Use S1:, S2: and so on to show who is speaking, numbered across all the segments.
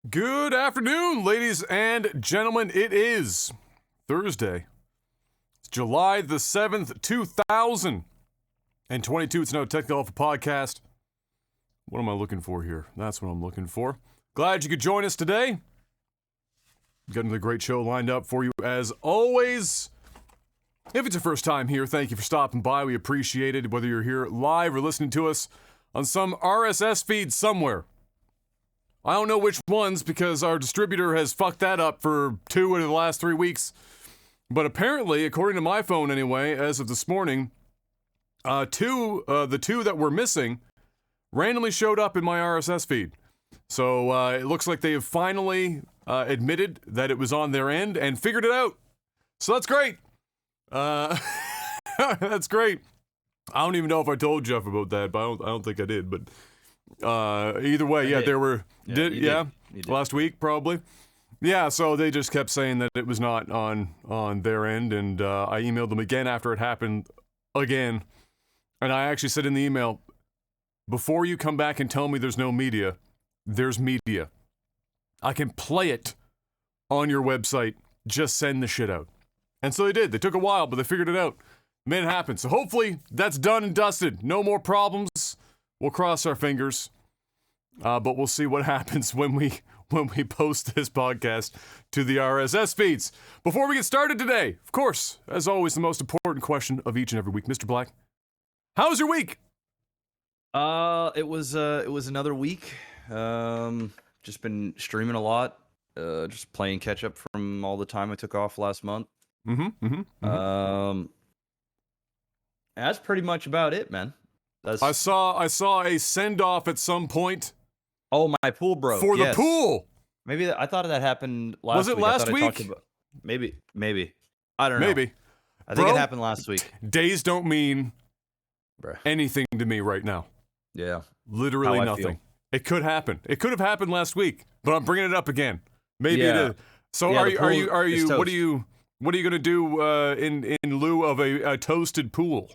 S1: Good afternoon, ladies and gentlemen. It is Thursday. It's July the 7th, 2022. It's no Tech Golf podcast. What am I looking for here? That's what I'm looking for. Glad you could join us today. Got another great show lined up for you as always. If it's your first time here, thank you for stopping by. We appreciate it, whether you're here live or listening to us on some RSS feed somewhere. I don't know which ones because our distributor has fucked that up for 2 of the last 3 weeks. But apparently, according to my phone anyway, as of this morning, the two that were missing randomly showed up in my RSS feed. So it looks like they have finally admitted that it was on their end and figured it out. So that's great. That's great. I don't even know if I told Jeff about that, but I don't think I did. But either way, yeah, there were. You did. Last week probably. Yeah, so they just kept saying that it was not on their end, and I emailed them again after it happened again, and I actually said in the email, before you come back and tell me there's no media, there's media. I can play it on your website. Just send the shit out. And so they did. They took a while, but they figured it out. Made it happen. So hopefully that's done and dusted. No more problems. We'll cross our fingers. But we'll see what happens when we post this podcast to the RSS feeds. Before we get started today, of course, as always, the most important question of each and every week, Mr. Black. How was your week?
S2: It was another week. Just been streaming a lot. Just playing catch up from all the time I took off last month. That's pretty much about it, man.
S1: I saw a send off at some point.
S2: Oh, my pool broke.
S1: For the pool.
S2: Maybe I thought that happened last week.
S1: Was it last week?
S2: Maybe. I don't know.
S1: Maybe.
S2: I think it happened last week.
S1: Days don't mean anything to me right now.
S2: Yeah.
S1: Literally nothing. It could happen. It could have happened last week, but I'm bringing it up again. Maybe it is. So are you what are you gonna do in lieu of a toasted pool?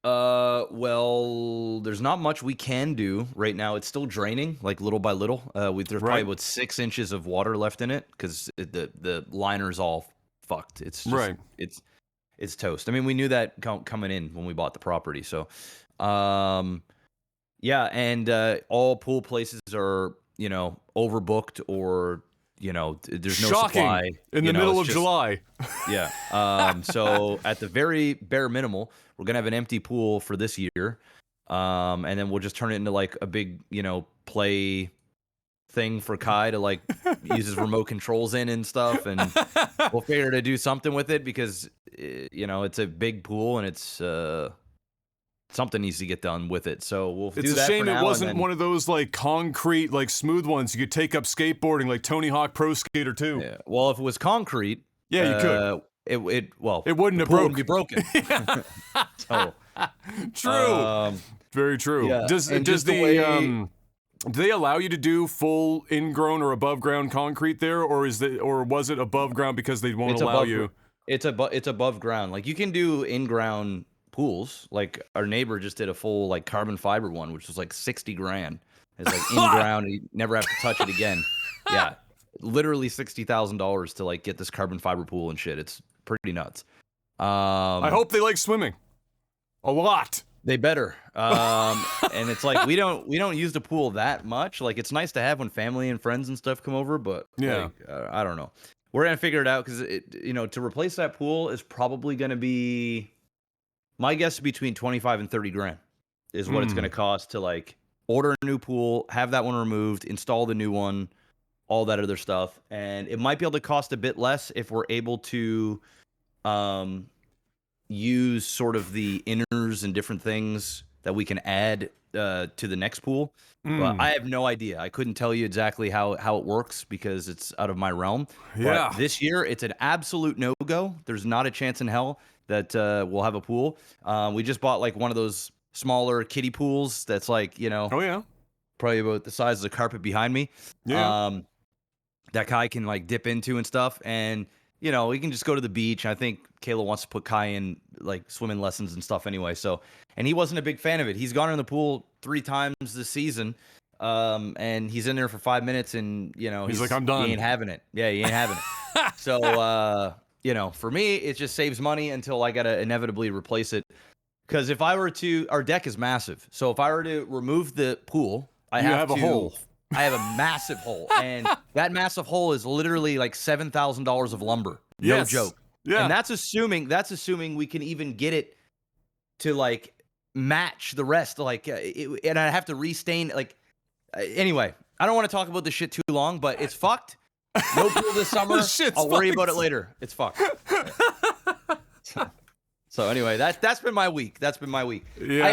S2: Well, there's not much we can do right now. It's still draining, like little by little. There's probably about 6 inches of water left in it because the liner's all fucked. It's just, it's toast. I mean, we knew that coming in when we bought the property. So, yeah, and all pool places are overbooked or there's no supply
S1: in the middle of July.
S2: Yeah. So at the very bare minimal, we're gonna have an empty pool for this year, and then we'll just turn it into like a big play thing for Kai to like use his remote controls in and stuff, and we'll figure to do something with it because it's a big pool and it's something needs to get done with it. So we'll do that.
S1: It's a shame it wasn't
S2: then...
S1: one of those like concrete, like smooth ones you could take up skateboarding like Tony Hawk Pro Skater 2.
S2: Yeah. Well, if it was concrete,
S1: you could.
S2: It
S1: wouldn't have broken.
S2: Be broken. So
S1: true. Very true.
S2: Yeah.
S1: Do they allow you to do full ingrown or above ground concrete there, or was it above ground because they won't allow you?
S2: It's above ground. Like you can do in ground pools. Like our neighbor just did a full like carbon fiber one, which was like $60,000. It's like in ground, and you never have to touch it again. Yeah, literally $60,000 to like get this carbon fiber pool and shit. It's pretty nuts.
S1: I hope they like swimming a lot.
S2: They better. And it's like we don't use the pool that much. Like it's nice to have when family and friends and stuff come over, but I don't know. We're gonna figure it out because to replace that pool is probably gonna be. My guess is between 25 and 30 grand is what it's going to cost to like order a new pool, have that one removed, install the new one, all that other stuff. And it might be able to cost a bit less if we're able to use sort of the inners and different things that we can add to the next pool. But I have no idea. I couldn't tell you exactly how it works because it's out of my realm.
S1: Yeah.
S2: But this year, it's an absolute no-go. There's not a chance in hell that we'll have a pool. We just bought like one of those smaller kiddie pools that's like, probably about the size of the carpet behind me.
S1: Yeah.
S2: That Kai can like dip into and stuff. And, we can just go to the beach. I think Kayla wants to put Kai in like swimming lessons and stuff anyway. So, and he wasn't a big fan of it. He's gone in the pool 3 times this season. and he's in there for 5 minutes, and
S1: he's like, I'm done.
S2: He ain't having it. Yeah, he ain't having it. So for me, it just saves money until I gotta inevitably replace it. Because if I were to, our deck is massive. So if I were to remove the pool, I have
S1: a hole.
S2: I have a massive hole, and that massive hole is literally like $7,000 of lumber. No joke.
S1: Yeah.
S2: And that's assuming we can even get it to like match the rest. Like, and I have to restain. Like, anyway, I don't want to talk about this shit too long, but it's fucked. No pool this summer. I'll worry about it later. It's fucked. So anyway, that's been my week. Yeah.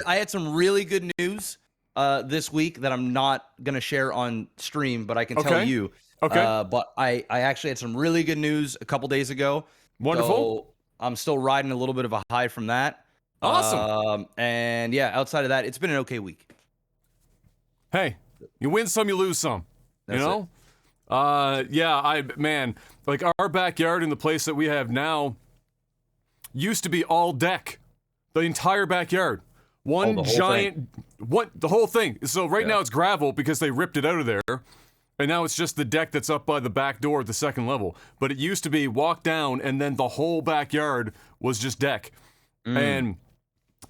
S2: I had some really good news this week that I'm not gonna share on stream, but I can tell you.
S1: Okay.
S2: But I actually had some really good news a couple days ago.
S1: Wonderful.
S2: So I'm still riding a little bit of a high from that.
S1: Awesome.
S2: And yeah, outside of that, it's been an okay week.
S1: Hey, you win some, you lose some.
S2: That's
S1: you know? Like our backyard in the place that we have now used to be all deck. The entire backyard. One giant the whole thing. So right now it's gravel because they ripped it out of there. And now it's just the deck that's up by the back door at the second level. But it used to be walk down and then the whole backyard was just deck. And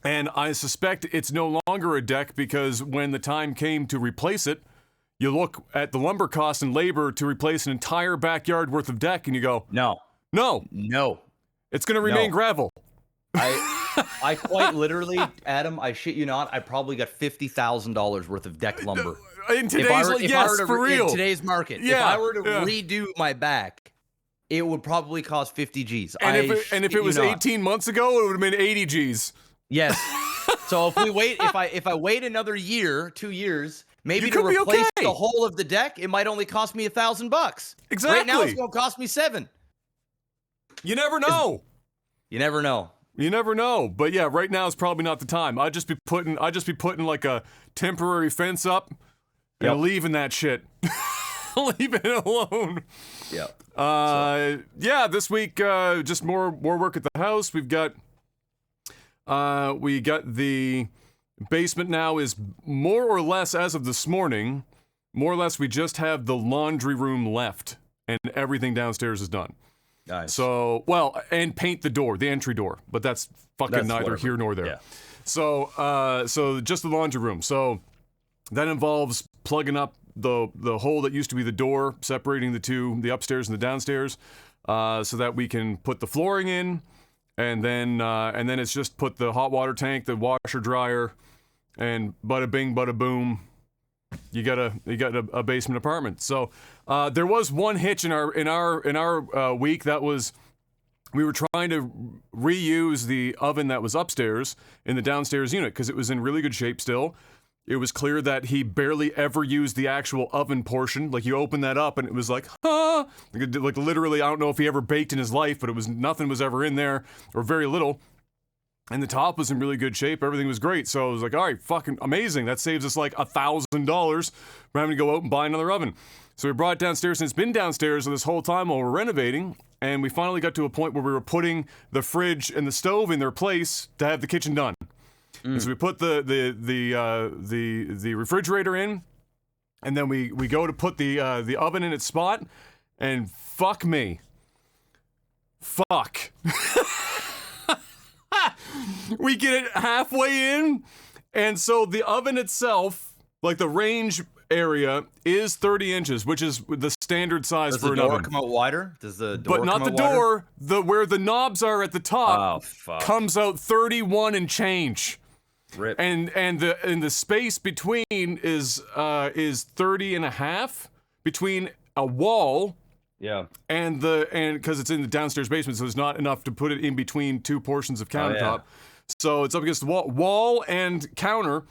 S1: I suspect it's no longer a deck because when the time came to replace it, you look at the lumber cost and labor to replace an entire backyard worth of deck and you go, No. It's going to remain gravel.
S2: I quite literally, Adam, I shit you not, I probably got $50,000 worth of deck lumber.
S1: In today's, for real.
S2: In today's market.
S1: Yeah,
S2: if I were to redo my back, it would probably cost 50 G's.
S1: And if it was 18 months ago, it would have been 80 G's.
S2: Yes. So if we wait, if I wait another year, 2 years, maybe to replace the whole of the deck, it might only cost me $1,000.
S1: Exactly.
S2: Right now, it's going to cost me $7,000.
S1: You never know.
S2: You never know.
S1: You never know. But yeah, right now is probably not the time. I'd just be putting like a temporary fence up and leaving that shit. Leaving it alone.
S2: Yeah.
S1: Yeah, this week just more work at the house. We got the basement now is more or less, as of this morning, more or less we just have the laundry room left and everything downstairs is done.
S2: Nice.
S1: So, and paint the door, the entry door, but that's neither here nor there.
S2: Yeah.
S1: So just the laundry room. So that involves plugging up the hole that used to be the door, separating the upstairs and the downstairs, so that we can put the flooring in, and then it's just put the hot water tank, the washer dryer, and bada bing, bada boom. You got a basement apartment. So there was one hitch in our week. That was, we were trying to reuse the oven that was upstairs in the downstairs unit because it was in really good shape still. It was clear that he barely ever used the actual oven portion. Like, you open that up and it was like, like literally, I don't know if he ever baked in his life, but nothing was ever in there, or very little. And the top was in really good shape. Everything was great. So I was like, all right, fucking amazing. That saves us like $1,000 from having to go out and buy another oven. So we brought it downstairs, and it's been downstairs this whole time while we're renovating. And we finally got to a point where we were putting the fridge and the stove in their place to have the kitchen done. And so we put the refrigerator in, and then we go to put the oven in its spot, and fuck me. Fuck. We get it halfway in, and so the oven itself, like the range area, is 30 inches, which is the standard size for an oven.
S2: Does the door come out wider? Does the door
S1: But not the door. Where the knobs are at the top comes out 31 and change.
S2: Rip.
S1: And the space between is 30 and a half between a wall.
S2: Yeah.
S1: And because it's in the downstairs basement, so there's not enough to put it in between two portions of countertop. So it's up against the wall and counter,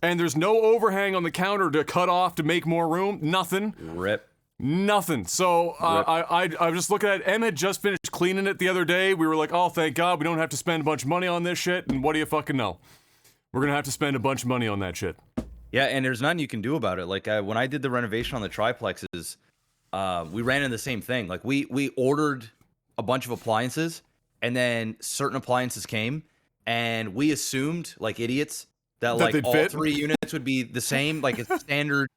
S1: and there's no overhang on the counter to cut off to make more room. Nothing.
S2: Rip.
S1: Nothing. So I was just looking at it. Em had just finished cleaning it the other day. We were like, oh, thank God, we don't have to spend a bunch of money on this shit. And what do you fucking know? We're gonna have to spend a bunch of money on that shit.
S2: Yeah, and there's nothing you can do about it. Like when I did the renovation on the triplexes, we ran into the same thing. Like we ordered a bunch of appliances, and then certain appliances came, and we assumed, like idiots, that like all
S1: fit?
S2: 3 units would be the same, like it's standard,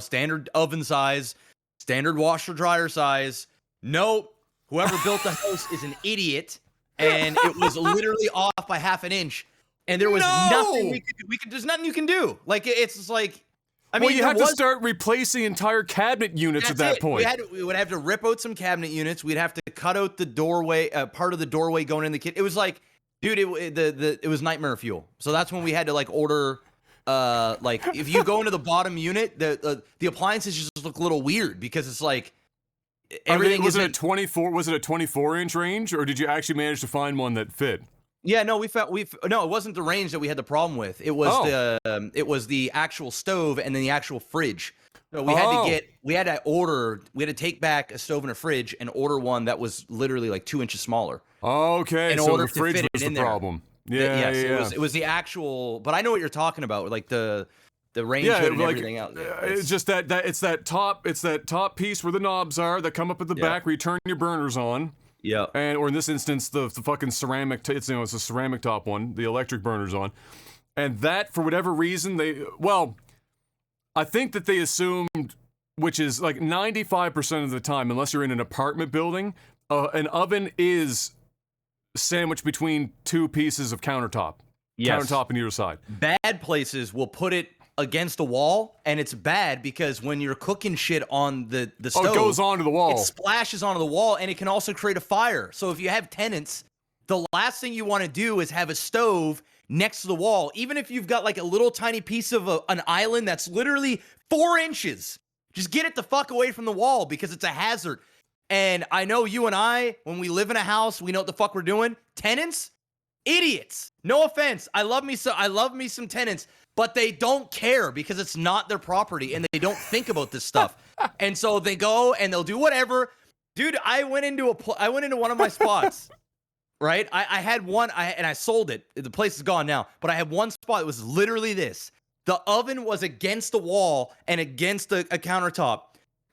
S2: standard oven size, standard washer dryer size. Nope. Whoever built the house is an idiot, and it was literally off by half an inch, and there was nothing we could do. There's nothing you can do. Like it's just like, I mean,
S1: you have to start replacing entire cabinet units at that point.
S2: We would have to rip out some cabinet units. We'd have to cut out the doorway, part of the doorway going in the kitchen. It was like, dude, it was nightmare fuel. So that's when we had to like order, like if you go into the bottom unit, the appliances just look a little weird because it's like everything.
S1: Was it a 24? Was it a 24-inch range, or did you actually manage to find one that fit?
S2: Yeah, no, no, it wasn't the range that we had the problem with. It was the actual stove and then the actual fridge. So we had to take back a stove and a fridge and order one that was literally like 2 inches smaller.
S1: Okay, so the fridge was the problem. Yeah,
S2: It was the actual, but I know what you're talking about, like the range hood and everything else.
S1: It's just that it's that top piece where the knobs are that come up at the back where you turn your burners on.
S2: Yeah,
S1: or in this instance, the fucking ceramic. It's a ceramic top one. The electric burner's on, and that for whatever reason I think that they assumed, which is like 95% of the time, unless you're in an apartment building, an oven is sandwiched between 2 pieces of countertop.
S2: Yes.
S1: Countertop on either side.
S2: Bad places will put it against the wall, and it's bad because when you're cooking shit on the stove,
S1: it goes onto the wall.
S2: It splashes onto the wall, and it can also create a fire. So if you have tenants, the last thing you want to do is have a stove next to the wall, even if you've got like a little tiny piece of an island that's literally 4 inches. Just get it the fuck away from the wall because it's a hazard. And I know you and I, when we live in a house, we know what the fuck we're doing. Tenants, idiots. No offense. I love me some tenants, but they don't care because it's not their property and they don't think about this stuff. And so they go and they'll do whatever. Dude, I went into one of my spots. Right? I had one, and I sold it. The place is gone now. But I had one spot that was literally this. The oven was against the wall and against a countertop.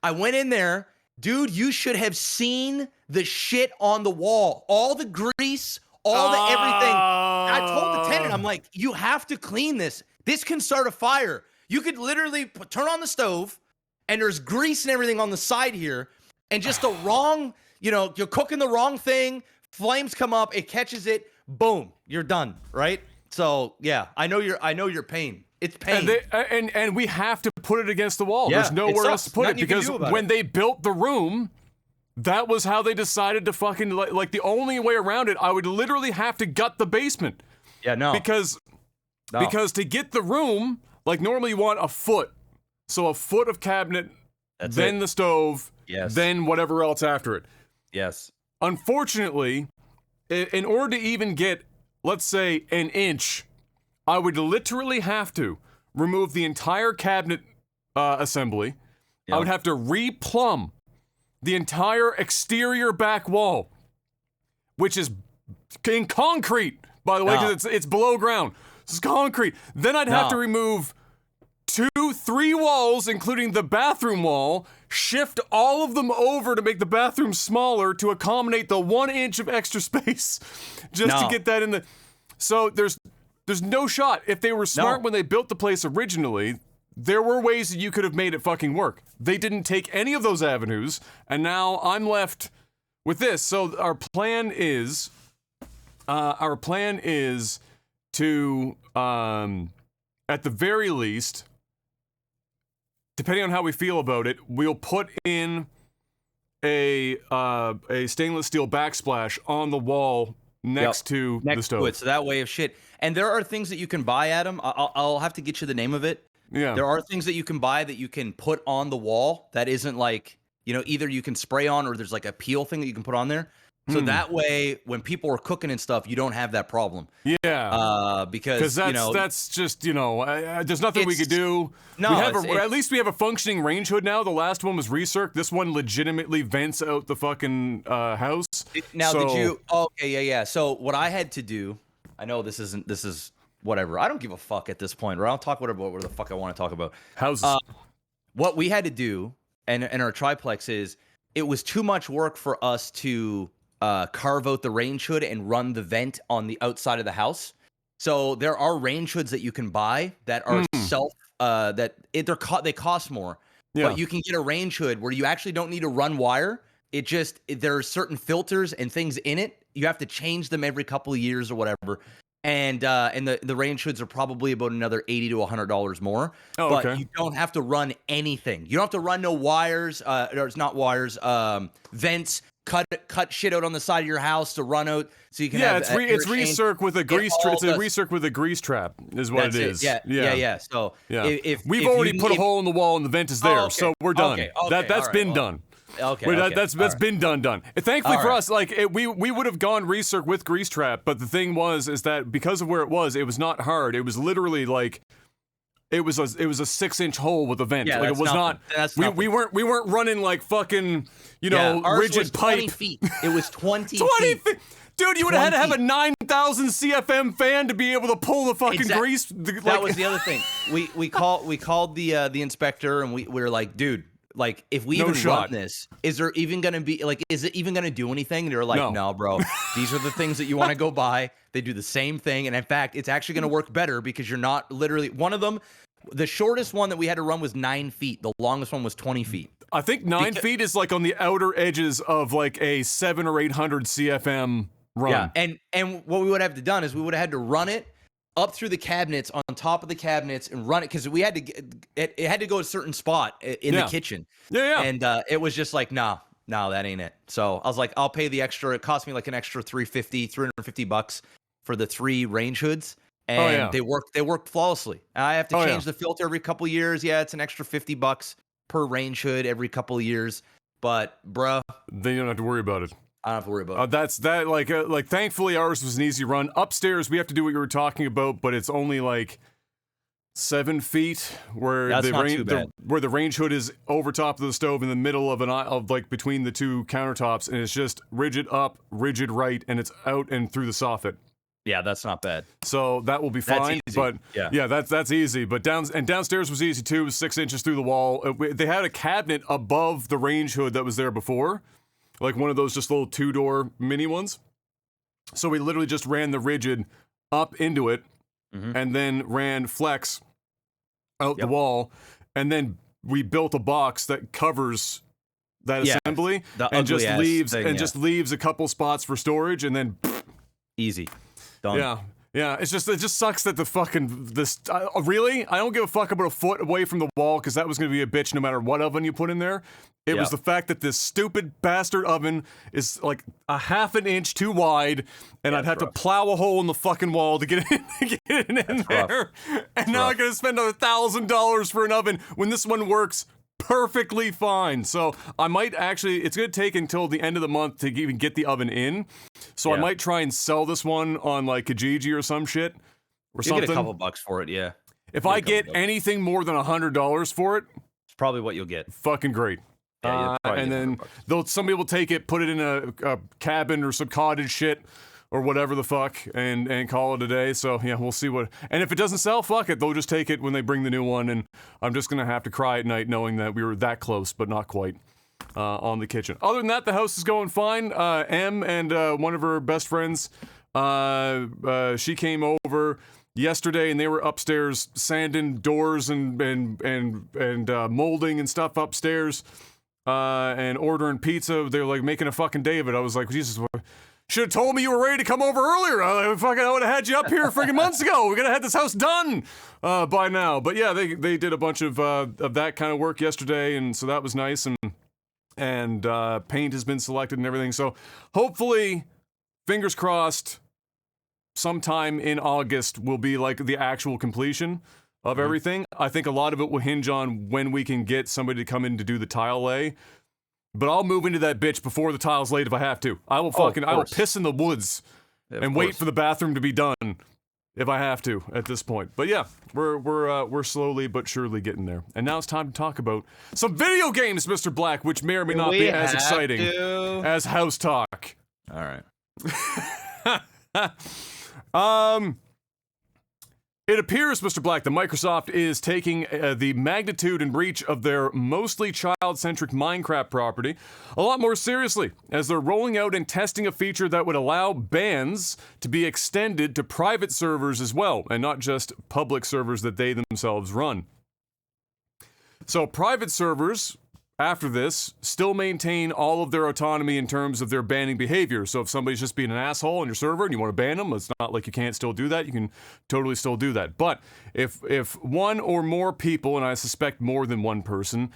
S2: I went in there. Dude, you should have seen the shit on the wall. All the grease, all the everything. I told the tenant, I'm like, you have to clean this. This can start a fire. You could literally turn on the stove, and there's grease and everything on the side here, and just the wrong, you're cooking the wrong thing. Flames come up, it catches it, boom, you're done, right? So yeah, I know your pain. It's pain.
S1: And we have to put it against the wall.
S2: Yeah,
S1: there's nowhere else to put it because when they built the room, that was how they decided to fucking like the only way around it. I would literally have to gut the basement.
S2: Yeah, no.
S1: Because to get the room, like normally you want a foot, so a foot of cabinet, then the stove, then whatever else after it.
S2: Yes.
S1: Unfortunately, in order to even get, let's say, an inch, I would literally have to remove the entire cabinet assembly. Yep. I would have to replumb the entire exterior back wall, which is in concrete, by the way, because it's below ground. It's concrete. Then I'd have to remove 3 walls, including the bathroom wall, shift all of them over to make the bathroom smaller to accommodate the 1 inch of extra space just to get that in the... So there's no shot. If they were smart when they built the place originally, there were ways that you could have made it fucking work. They didn't take any of those avenues, and now I'm left with this. So our plan is to, at the very least, depending on how we feel about it, we'll put in a stainless steel backsplash on the wall next to the stove.
S2: To it, so that way of shit. And there are things that you can buy, Adam. I'll have to get you the name of it.
S1: Yeah.
S2: There are things that you can buy that you can put on the wall that isn't like, either you can spray on or there's like a peel thing that you can put on there. So that way, when people are cooking and stuff, you don't have that problem.
S1: Yeah.
S2: Because
S1: that's just, there's nothing we could do.
S2: No,
S1: at least we have a functioning range hood now. The last one was recirc. This one legitimately vents out the fucking house.
S2: Did you? Okay, yeah. So what I had to do, I know this is whatever. I don't give a fuck at this point. Or I'll talk whatever the fuck I want to talk about.
S1: Houses.
S2: What we had to do, and our triplex is, it was too much work for us to carve out the range hood and run the vent on the outside of the house. So there are range hoods that you can buy that are they cost more.
S1: Yeah.
S2: But you can get a range hood where you actually don't need to run wire. There are certain filters and things in it. You have to change them every couple of years or whatever. And the range hoods are probably about another $80 to $100 more.
S1: Oh,
S2: but
S1: okay.
S2: you don't have to run anything. You don't have to run no wires. It's not wires. Vents. Cut shit out on the side of your house to run out so you can have
S1: it's recirc with a grease trap. It's a recirc with a grease trap is what it is.
S2: Yeah. So if
S1: we've already put a hole in the wall and the vent is there, so we're done. That's been done. That's been done. And thankfully for us, like we would have gone recirc with grease trap, but the thing is that because of where it was not hard. It was literally like it was a 6-inch hole with a vent.
S2: Yeah,
S1: like it was
S2: nothing.
S1: we weren't running like fucking rigid
S2: was
S1: pipe.
S2: 20 feet. It was 20
S1: feet. Dude, you would have had to have a 9,000 CFM fan to be able to pull the fucking grease.
S2: That was the other thing. We called the inspector and we were like, dude, like if we run this, is there even gonna be is it even gonna do anything? And they're like, no, bro. These are the things that you want to go buy. They do the same thing, and in fact, it's actually gonna work better because you're not literally one of them. The shortest one that we had to run was 9 feet. The longest one was 20 feet.
S1: I think 9 feet is like on the outer edges of like a 700 or 800 CFM run.
S2: Yeah, and what we would have to done is we would have had to run it up through the cabinets, on top of the cabinets, and run it because we had to. It had to go to a certain spot in the kitchen.
S1: Yeah.
S2: And it was just like, no, that ain't it. So I was like, I'll pay the extra. It cost me like an extra $350 for the 3 range hoods. And they worked flawlessly. I have to change the filter every couple years. Yeah, it's an extra $50 per range hood every couple of years. But bruh,
S1: then you don't have to worry about it.
S2: I don't have to worry about it.
S1: Like thankfully ours was an easy run. Upstairs we have to do what you were talking about, but it's only like 7 feet where where the range hood is over top of the stove in the middle of like between the two countertops, and it's just rigid up, rigid right, and it's out and through the soffit.
S2: Yeah, that's not bad.
S1: So that will be fine. But that's easy. But downstairs was easy too. It was 6 inches through the wall. They had a cabinet above the range hood that was there before, like one of those just little 2-door mini ones. So we literally just ran the rigid up into it, and then ran flex out the wall, and then we built a box that covers that assembly and just leaves a couple spots for storage, and then
S2: easy. Done.
S1: Yeah, it just sucks that really? I don't give a fuck about a foot away from the wall because that was going to be a bitch no matter what oven you put in there. It was the fact that this stupid bastard oven is like a half an inch too wide, and I'd have to plow a hole in the fucking wall to get it in there. And now I'm going to spend another $1,000 for an oven when this one works perfectly fine. So I might actually, it's going to take until the end of the month to even get the oven in. So I might try and sell this one on like Kijiji or some shit or something.
S2: You get a couple bucks for it, yeah.
S1: If I get anything more than $100 for it,
S2: it's probably what you'll get.
S1: Fucking great. And then somebody will take it, put it in a cabin or some cottage shit or whatever the fuck, and call it a day. So yeah, we'll see what. And if it doesn't sell, fuck it. They'll just take it when they bring the new one, and I'm just gonna have to cry at night knowing that we were that close, but not quite. On the kitchen. Other than that, the house is going fine. Em and one of her best friends, she came over yesterday, and they were upstairs sanding doors and molding and stuff upstairs, and ordering pizza. They were like making a fucking day of it. I was like, Jesus, should have told me you were ready to come over earlier. I would have had you up here freaking months ago. We could have had this house done by now. But yeah, they did a bunch of that kind of work yesterday, and so that was nice. And paint has been selected and everything. So hopefully, fingers crossed, sometime in August will be like the actual completion of everything. I think a lot of it will hinge on when we can get somebody to come in to do the tile lay. But I'll move into that bitch before the tile's laid if I have to. I will piss in the woods and wait for the bathroom to be done if I have to at this point. But yeah, we're slowly but surely getting there. And now it's time to talk about some video games, Mr. Black, which may or may not be as exciting as House Talk.
S2: All right.
S1: It appears, Mr. Black, that Microsoft is taking the magnitude and reach of their mostly child-centric Minecraft property a lot more seriously, as they're rolling out and testing a feature that would allow bans to be extended to private servers as well, and not just public servers that they themselves run. So private servers, after this, still maintain all of their autonomy in terms of their banning behavior. So if somebody's just being an asshole on your server and you want to ban them, it's not like you can't still do that. You can totally still do that. But if one or more people, and I suspect more than one person,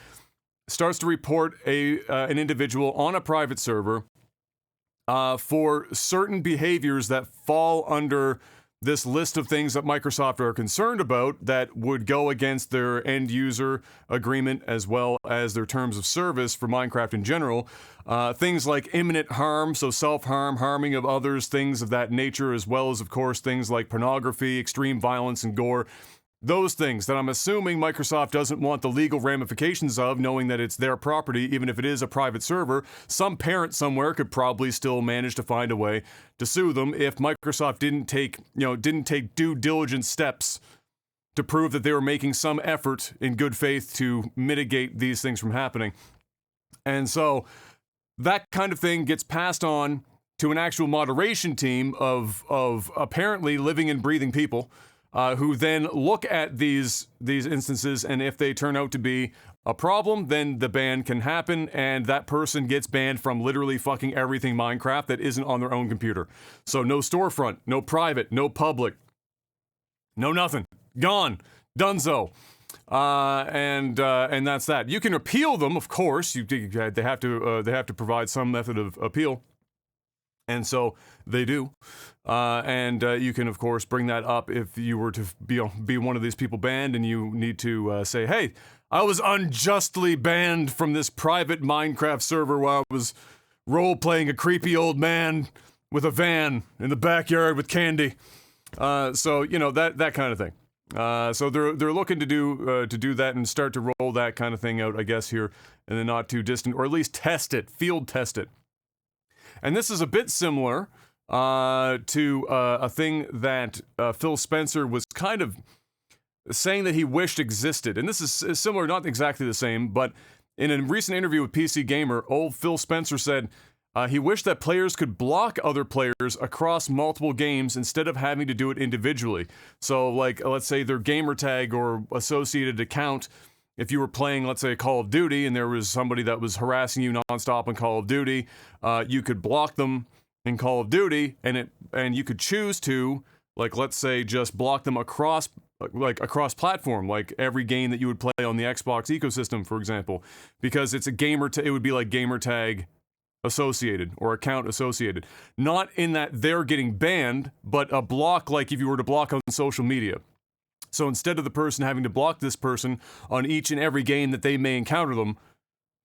S1: starts to report an individual on a private server for certain behaviors that fall under this list of things that Microsoft are concerned about that would go against their end user agreement as well as their terms of service for Minecraft in general. Things like imminent harm, so self-harm, harming of others, things of that nature, as well as, of course, things like pornography, extreme violence, and gore. Those things that I'm assuming Microsoft doesn't want the legal ramifications of, knowing that it's their property, even if it is a private server. Some parent somewhere could probably still manage to find a way to sue them if Microsoft didn't take due diligence steps to prove that they were making some effort in good faith to mitigate these things from happening. And so that kind of thing gets passed on to an actual moderation team of apparently living and breathing people, who then look at these instances, and if they turn out to be a problem, then the ban can happen, and that person gets banned from literally fucking everything Minecraft that isn't on their own computer. So no storefront, no private, no public, no nothing. Gone. Donezo. And that's that. You can appeal them, of course. They have to provide some method of appeal. And so they do. And you can, of course, bring that up if you were to be one of these people banned, and you need to say, hey, I was unjustly banned from this private Minecraft server while I was role-playing a creepy old man with a van in the backyard with candy. So, that kind of thing. So they're looking to do that and start to roll that kind of thing out, I guess, here in the not too distant, or at least field test it. And this is a bit similar to a thing that Phil Spencer was kind of saying that he wished existed. And this is similar, not exactly the same, but in a recent interview with PC Gamer, old Phil Spencer said he wished that players could block other players across multiple games instead of having to do it individually. So, like, let's say their gamer tag or associated account, if you were playing, let's say, Call of Duty, and there was somebody that was harassing you nonstop in Call of Duty, you could block them in Call of Duty, and you could choose to, like, let's say, just block them across platform, like every game that you would play on the Xbox ecosystem, for example, because it's it would be like gamer tag associated or account associated. Not in that they're getting banned, but a block like if you were to block on social media. So instead of the person having to block this person on each and every game that they may encounter them,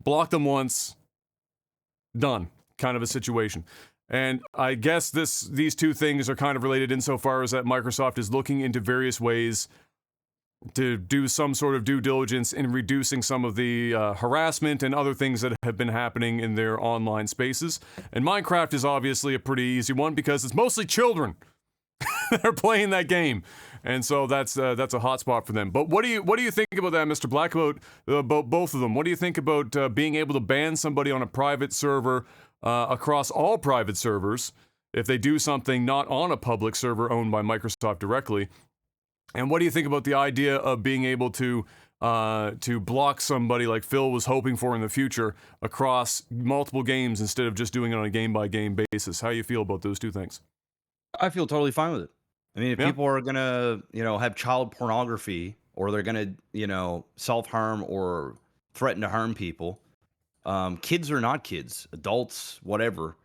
S1: block them once, done, kind of a situation. And I guess these two things are kind of related insofar as that Microsoft is looking into various ways to do some sort of due diligence in reducing some of the harassment and other things that have been happening in their online spaces. And Minecraft is obviously a pretty easy one because it's mostly children that are playing that game. And so that's a hot spot for them. But what do you think about that, Mr. Black, about both of them? What do you think about being able to ban somebody on a private server across all private servers if they do something not on a public server owned by Microsoft directly? And what do you think about the idea of being able to block somebody like Phil was hoping for in the future across multiple games instead of just doing it on a game-by-game basis? How do you feel about those two things?
S2: I feel totally fine with it. I mean, if people are gonna, have child pornography, or they're gonna, self-harm or threaten to harm people, kids or not kids, adults, whatever,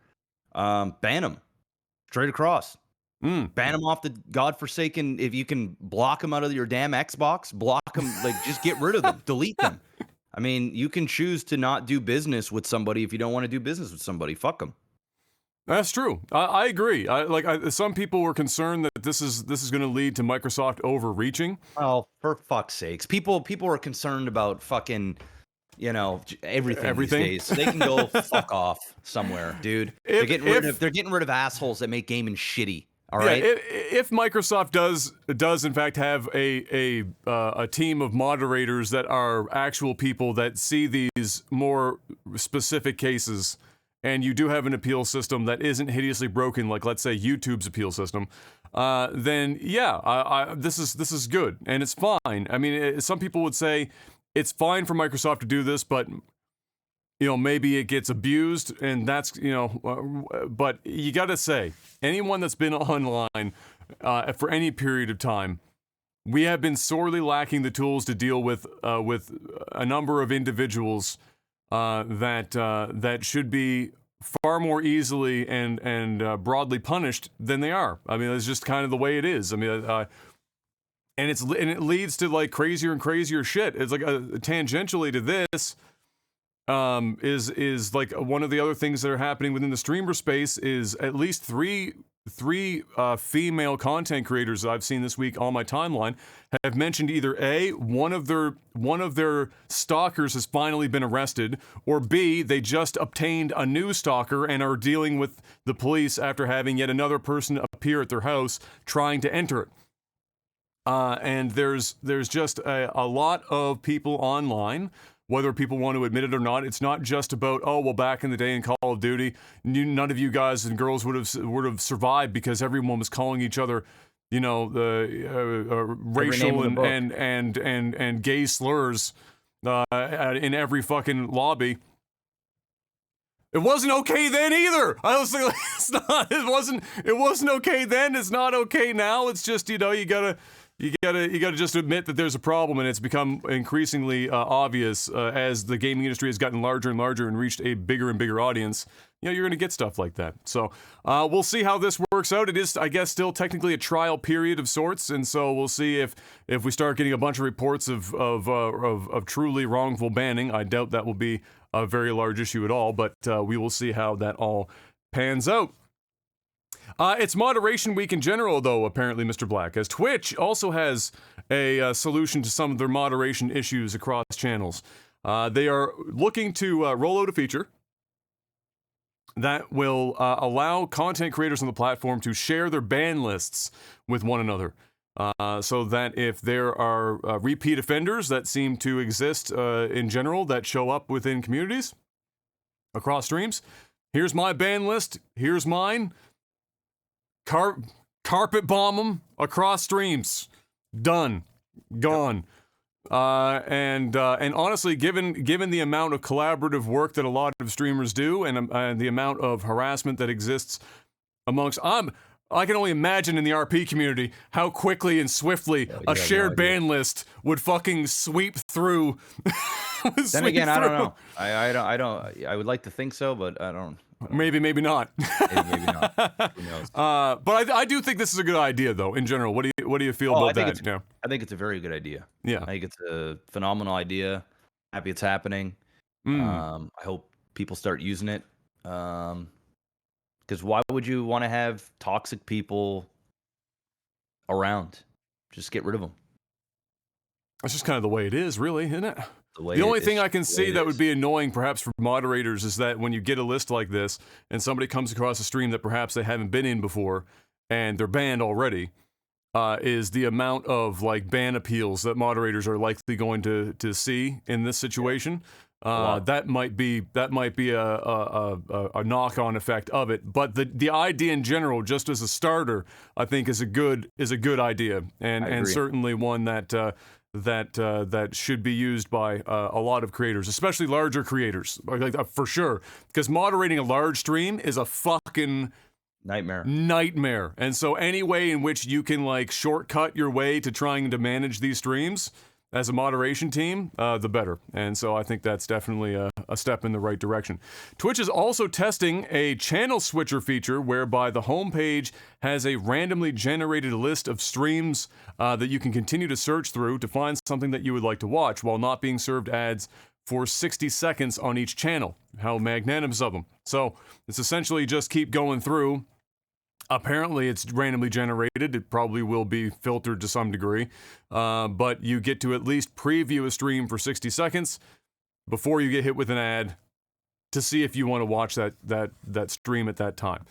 S2: ban them straight across. Ban them off the godforsaken. If you can block them out of your damn Xbox, block them. Like, just get rid of them, delete them. I mean, you can choose to not do business with somebody if you don't want to do business with somebody. Fuck them.
S1: That's true. I agree. Some people were concerned that this is going to lead to Microsoft overreaching.
S2: Oh, for fuck's sakes! People are concerned about fucking, everything these days. So they can go fuck off somewhere, dude. They're getting rid of assholes that make gaming shitty. All right.
S1: If Microsoft does in fact have a team of moderators that are actual people that see these more specific cases, and you do have an appeal system that isn't hideously broken, like let's say YouTube's appeal system, then yeah, this is good and it's fine. I mean, some people would say it's fine for Microsoft to do this, but maybe it gets abused, and that's, but you gotta say, anyone that's been online for any period of time, we have been sorely lacking the tools to deal with a number of individuals that should be far more easily and broadly punished than they are. I mean, it's just kind of the way it is. I mean, and it leads to like crazier and crazier shit. It's like tangentially to this. Is like one of the other things that are happening within the streamer space is at least three female content creators that I've seen this week on my timeline have mentioned either A, one of their stalkers has finally been arrested, or B, they just obtained a new stalker and are dealing with the police after having yet another person appear at their house trying to enter it. And there's just a lot of people online. Whether people want to admit it or not, it's not just about, oh, well, back in the day in Call of Duty, none of you guys and girls would have survived because everyone was calling each other, the racial and gay slurs in every fucking lobby. It wasn't okay then either. I was like, it wasn't okay then. It's not okay now. It's just, you gotta just admit that there's a problem, and it's become increasingly obvious as the gaming industry has gotten larger and larger and reached a bigger and bigger audience. You're going to get stuff like that. So we'll see how this works out. It is, I guess, still technically a trial period of sorts, and so we'll see if we start getting a bunch of reports of truly wrongful banning. I doubt that will be a very large issue at all, but we will see how that all pans out. It's moderation week in general, though, apparently, Mr. Black, as Twitch also has a solution to some of their moderation issues across channels. They are looking to roll out a feature that will allow content creators on the platform to share their ban lists with one another. So that if there are repeat offenders that seem to exist in general that show up within communities across streams, here's my ban list, here's mine. Carpet bomb them across streams. Done. Gone. And honestly, given the amount of collaborative work that a lot of streamers do and the amount of harassment that exists amongst... I can only imagine in the RP community how quickly and swiftly a shared ban list would fucking sweep through.
S2: Then again, I don't know. I don't. I would like to think so, but I don't.
S1: Maybe not.
S2: Maybe not. Who knows?
S1: But I do think this is a good idea, thoe. In general, what do you feel about that?
S2: I think it's a very good idea.
S1: Yeah,
S2: I think it's a phenomenal idea. Happy it's happening. I hope people start using it. Because why would you want to have toxic people around? Just get rid of them.
S1: That's just kind of the way it is, really, isn't it? The only thing I can see that would be annoying, perhaps, for moderators is that when you get a list like this and somebody comes across a stream that perhaps they haven't been in before and they're banned already, is the amount of like ban appeals that moderators are likely going to see in this situation. That might be a knock-on effect of it. But the idea in general, just as a starter, I think is a good idea, and certainly one that should be used by a lot of creators, especially larger creators, for sure. Because moderating a large stream is a fucking nightmare. And so any way in which you can like shortcut your way to trying to manage these streams as a moderation team, the better. And so I think that's definitely a step in the right direction. Twitch is also testing a channel switcher feature whereby the homepage has a randomly generated list of streams that you can continue to search through to find something that you would like to watch while not being served ads for 60 seconds on each channel. How magnanimous of them. So it's essentially just keep going through. Apparently it's randomly generated. It probably will be filtered to some degree. But you get to at least preview a stream for 60 seconds before you get hit with an ad to see if you want to watch that stream at that time.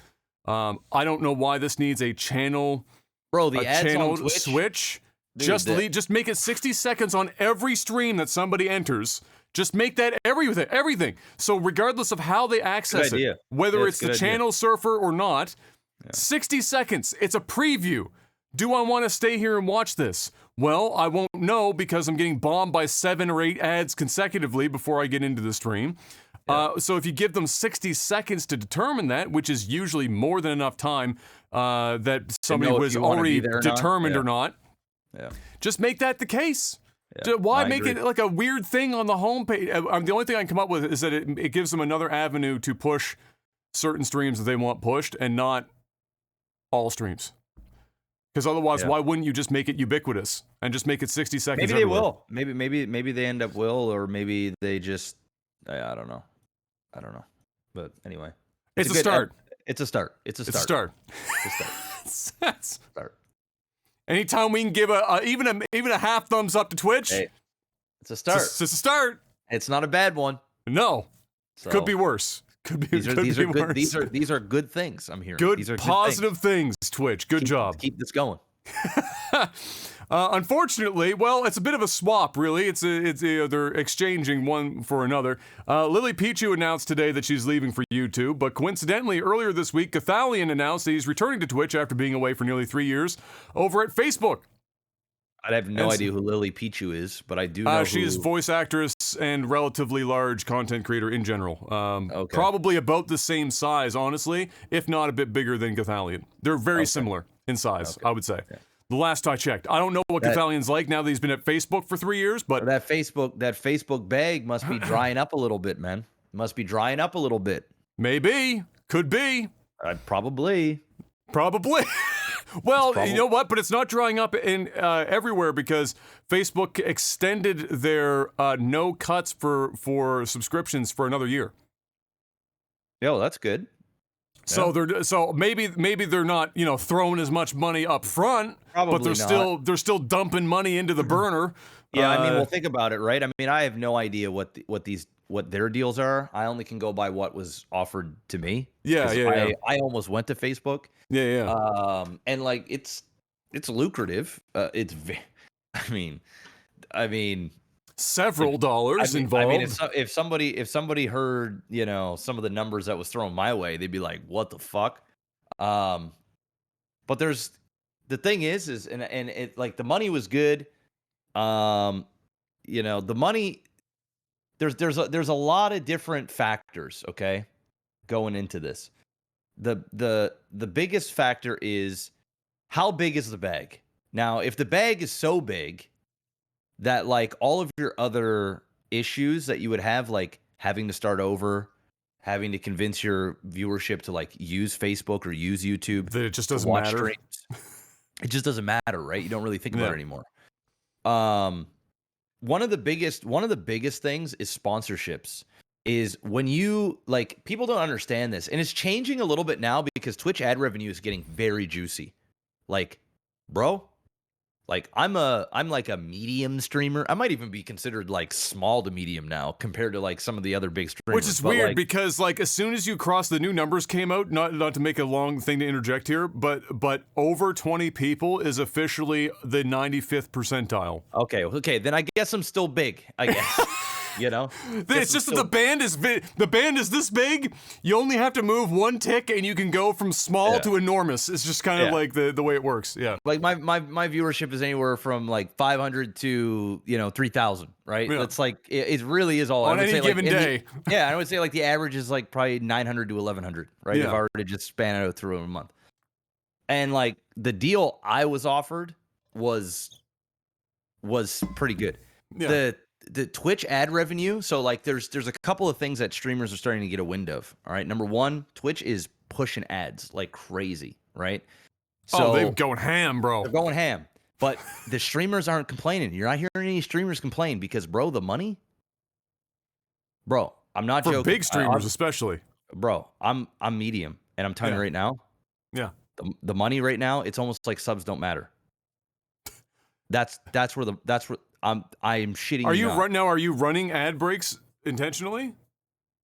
S1: I don't know why this needs a channel,
S2: bro. The ads
S1: channel
S2: on Twitch,
S1: switch.
S2: dude,
S1: Just make it 60 seconds on every stream that somebody enters. Just make that everything. So regardless of how they access it, whether it's the channel surfer or not, 60 seconds. It's a preview. Do I want to stay here and watch this? Well, I won't know because I'm getting bombed by 7 or 8 ads consecutively before I get into the stream. So if you give them 60 seconds to determine that, which is usually more than enough time that somebody was already determined or not, just make that the case. Why make it like a weird thing on the homepage? The only thing I can come up with is that it gives them another avenue to push certain streams that they want pushed and not all streams. Because otherwise, why wouldn't you just make it ubiquitous and just make it 60 seconds?
S2: Maybe everywhere? They will. Maybe they end up will, or maybe they just. I don't know. But anyway,
S1: it's a start.
S2: It's a start.
S1: It's a start. Anytime we can give even a half thumbs up to Twitch,
S2: it's a start.
S1: It's a start.
S2: It's not a bad one.
S1: No, could be worse. These
S2: are good things. I'm hearing.
S1: These are positive things. Twitch, good job.
S2: Keep this going.
S1: Unfortunately, well, it's a bit of a swap, really. They're exchanging one for another. Lily Pichu announced today that she's leaving for YouTube, but coincidentally, earlier this week, Gathalion announced that he's returning to Twitch after being away for nearly 3 years over at Facebook.
S2: I have no idea who Lily Pichu is, but I do know
S1: she is voice actress and relatively large content creator in general. Probably about the same size, honestly, if not a bit bigger than Gathalion. They're very similar in size, I would say. The last I checked. I don't know what Gathalion's like now that he's been at Facebook for 3 years, but
S2: that Facebook bag must be drying up a little bit, man. Must be drying up a little bit.
S1: Maybe. Could be.
S2: Probably.
S1: Well, you know what? But it's not drying up in everywhere because Facebook extended their no cuts for subscriptions for another year.
S2: Yo, that's good.
S1: So maybe they're not throwing as much money up front, but they're still dumping money into the burner.
S2: Yeah, I mean, well, think about it, right? I mean, I have no idea what their deals are. I only can go by what was offered to me.
S1: Yeah.
S2: I almost went to Facebook.
S1: Yeah.
S2: And like it's lucrative. I mean.
S1: Several dollars involved.
S2: I mean, if somebody heard, some of the numbers that was thrown my way, they'd be like, "What the fuck?" But the thing is, and it like the money was good. The money. There's a lot of different factors. Okay, going into this, the biggest factor is how big is the bag. Now, if the bag is so big that like all of your other issues that you would have, like having to start over, having to convince your viewership to like use Facebook or use YouTube,
S1: that it just doesn't matter.
S2: Streams, it just doesn't matter, right? You don't really think about it anymore. One of the biggest things is sponsorships. Is when you like people don't understand this, and it's changing a little bit now because Twitch ad revenue is getting very juicy. Like, bro. Like I'm like a medium streamer. I might even be considered like small to medium now compared to like some of the other big streamers.
S1: Which is weird because like as soon as you cross the new numbers came out, not to make a long thing to interject here, but over 20 people is officially the 95th percentile.
S2: Okay, then I guess I'm still big, I guess.
S1: It's just that the band is this big. You only have to move one tick and you can go from small to enormous. It's just kind of like the way it works. Yeah.
S2: Like my viewership is anywhere from like 500 to 3,000, right?
S1: Yeah.
S2: It's like it really is all
S1: on any given day.
S2: I would say like the average is like probably 900 to 1,100, right?
S1: Yeah.
S2: If I were to just span it out through a month. And like the deal I was offered was pretty good.
S1: Yeah.
S2: The Twitch ad revenue, so like there's a couple of things that streamers are starting to get a wind of. All right, number one, Twitch is pushing ads like crazy, right?
S1: So they're going ham, bro.
S2: They're going ham, but the streamers aren't complaining. You're not hearing any streamers complain because, bro, the money, bro. I'm not joking.
S1: For big streamers, especially,
S2: bro. I'm medium, and I'm telling you right now.
S1: Yeah.
S2: The money right now, it's almost like subs don't matter. That's where I'm shitting.
S1: Are you running ad breaks intentionally?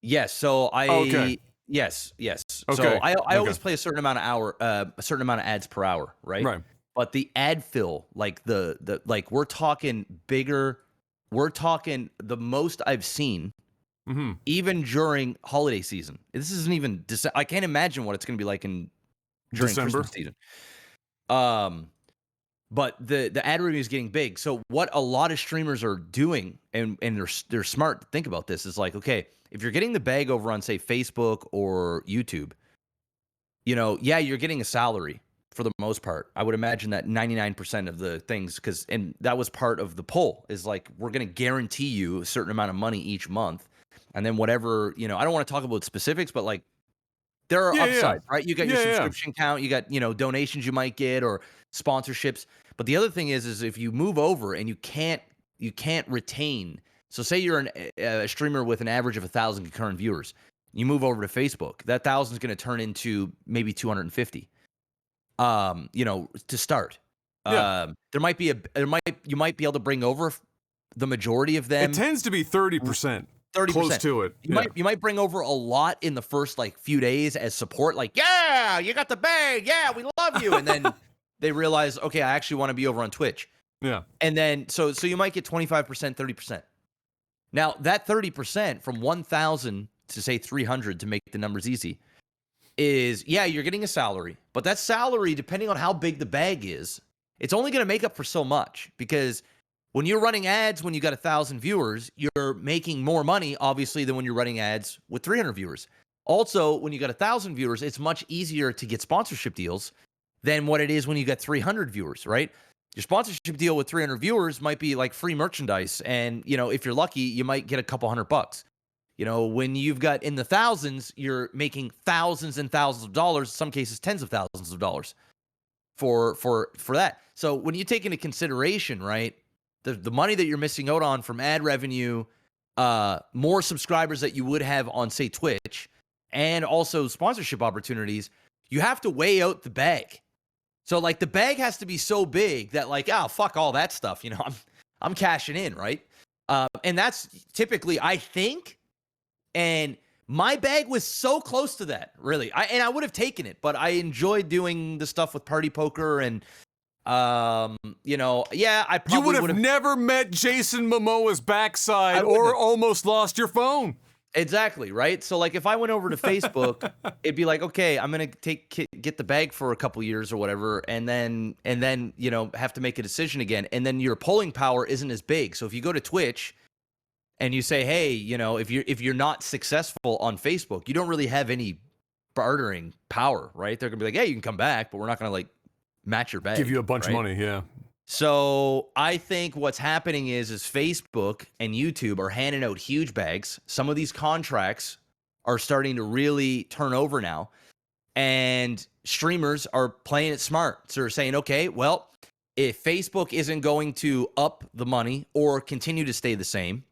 S2: Yes. So Yes, yes.
S1: Okay.
S2: So I
S1: Okay.
S2: always play a certain amount of ads per hour, right?
S1: Right.
S2: But the ad fill, like the like we're talking bigger, we're talking the most I've seen, even during holiday season. This isn't even I can't imagine what it's going to be like during
S1: December.
S2: Christmas season. But the ad revenue is getting big. So what a lot of streamers are doing, and they're smart to think about this, is like, okay, if you're getting the bag over on, say, Facebook or YouTube, yeah, you're getting a salary for the most part. I would imagine that 99% of the things, and that was part of the poll, is like, we're going to guarantee you a certain amount of money each month. And then whatever, I don't want to talk about specifics, but like, there are upsides, right? You got your subscription count, you got, donations you might get or sponsorships. But the other thing is if you move over and you can't retain. So say you're a streamer with an average of 1,000 concurrent viewers, you move over to Facebook, that 1,000 is going to turn into maybe 250. To start.
S1: Yeah.
S2: You might be able to bring over the majority of them.
S1: It tends to be 30%.
S2: 30%.
S1: Close to it.
S2: You might bring over a lot in the first like few days as support, like, yeah, you got the bag, yeah, we love you. And then they realize, okay, I actually want to be over on Twitch.
S1: Yeah.
S2: And then so you might get 25%, 30%. Now that 30% from 1,000 to say 300, to make the numbers easy, is, yeah, you're getting a salary, but that salary, depending on how big the bag is, it's only going to make up for so much, because when you're running ads, when you got 1,000 viewers, you're making more money, obviously, than when you're running ads with 300 viewers. Also, when you got 1,000 viewers, it's much easier to get sponsorship deals than what it is when you got 300 viewers, right? Your sponsorship deal with 300 viewers might be like free merchandise, and if you're lucky, you might get a couple $100. When you've got in the thousands, you're making thousands and thousands of dollars, in some cases tens of thousands of dollars for that. So when you take into consideration, right, the money that you're missing out on from ad revenue, more subscribers that you would have on, say, Twitch, and also sponsorship opportunities, you have to weigh out the bag. So like the bag has to be so big that like, oh, fuck all that stuff. I'm cashing in, right? And that's typically, I think, and my bag was so close to that, really. I would have taken it, but I enjoyed doing the stuff with Party Poker and, I probably
S1: You would have never met Jason Momoa's backside or almost lost your phone.
S2: Exactly, right? So like if I went over to Facebook, it'd be like, okay, I'm going to get the bag for a couple years or whatever, and then have to make a decision again. And then your polling power isn't as big. So if you go to Twitch and you say, hey, if you're not successful on Facebook, you don't really have any bartering power, right? They're going to be like, hey, you can come back, but we're not going to like match your bag.
S1: Give you a bunch of money, yeah.
S2: So I think what's happening is Facebook and YouTube are handing out huge bags. Some of these contracts are starting to really turn over now, and streamers are playing it smart. So they're saying, okay, well, if Facebook isn't going to up the money or continue to stay the same,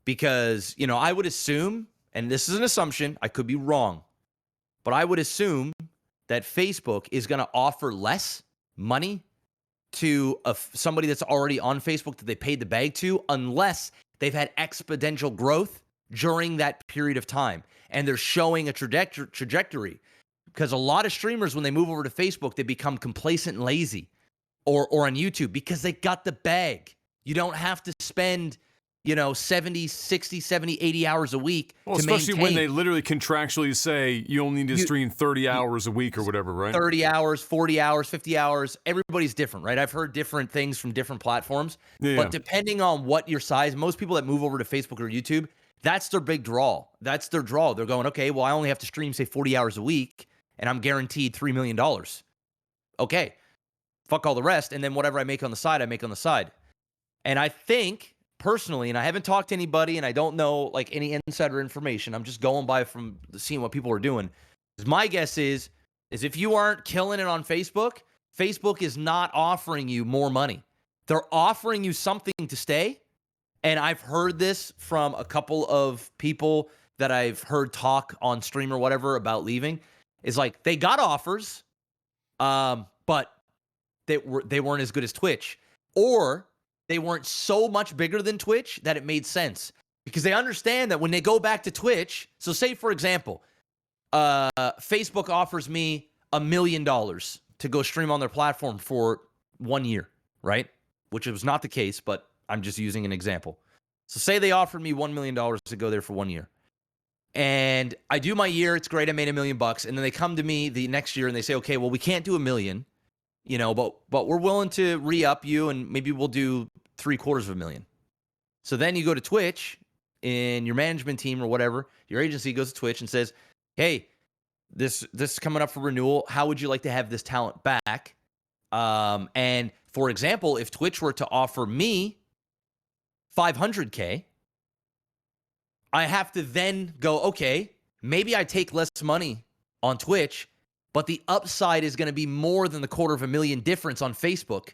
S2: because, I would assume, and this is an assumption, I could be wrong, but I would assume that Facebook is going to offer less money to somebody that's already on Facebook that they paid the bag to, unless they've had exponential growth during that period of time. And they're showing a trajectory, because a lot of streamers, when they move over to Facebook, they become complacent and lazy, or on YouTube, because they got the bag. You don't have to spend 70, 60, 70, 80 hours a week to
S1: especially
S2: maintain.
S1: When they literally contractually say you only need to stream 30 hours a week or whatever, right?
S2: 30 hours, 40 hours, 50 hours. Everybody's different, right? I've heard different things from different platforms.
S1: Yeah.
S2: But depending on what your size, most people that move over to Facebook or YouTube, that's their big draw. That's their draw. They're going, okay, well, I only have to stream, say, 40 hours a week, and I'm guaranteed $3 million. Okay, fuck all the rest. And then whatever I make on the side, I make on the side. And I think, personally, and I haven't talked to anybody, and I don't know like any insider information, I'm just going by from seeing what people are doing. My guess is if you aren't killing it on Facebook, Facebook is not offering you more money. They're offering you something to stay. And I've heard this from a couple of people that I've heard talk on stream or whatever about leaving. Is like they got offers, but they weren't as good as Twitch, or they weren't so much bigger than Twitch that it made sense, because they understand that when they go back to Twitch, so say, for example,
S3: Facebook offers me $1 million to go stream on their platform for 1 year, right? Which was not the case, but I'm just using an example. So say they offered me $1 million to go there for 1 year. And I do my year, it's great, I made $1 million bucks. And then they come to me the next year and they say, okay, well, we can't do $1 million, you know, but we're willing to re-up you and maybe we'll do $750,000. So then you go to Twitch and your management team or whatever, your agency goes to Twitch and says, hey, this is coming up for renewal. How would you like to have this talent back? And for example, if Twitch were to offer me $500K, I have to then go, okay, maybe I take less money on Twitch, but the upside is going to be more than the $250,000 difference on Facebook.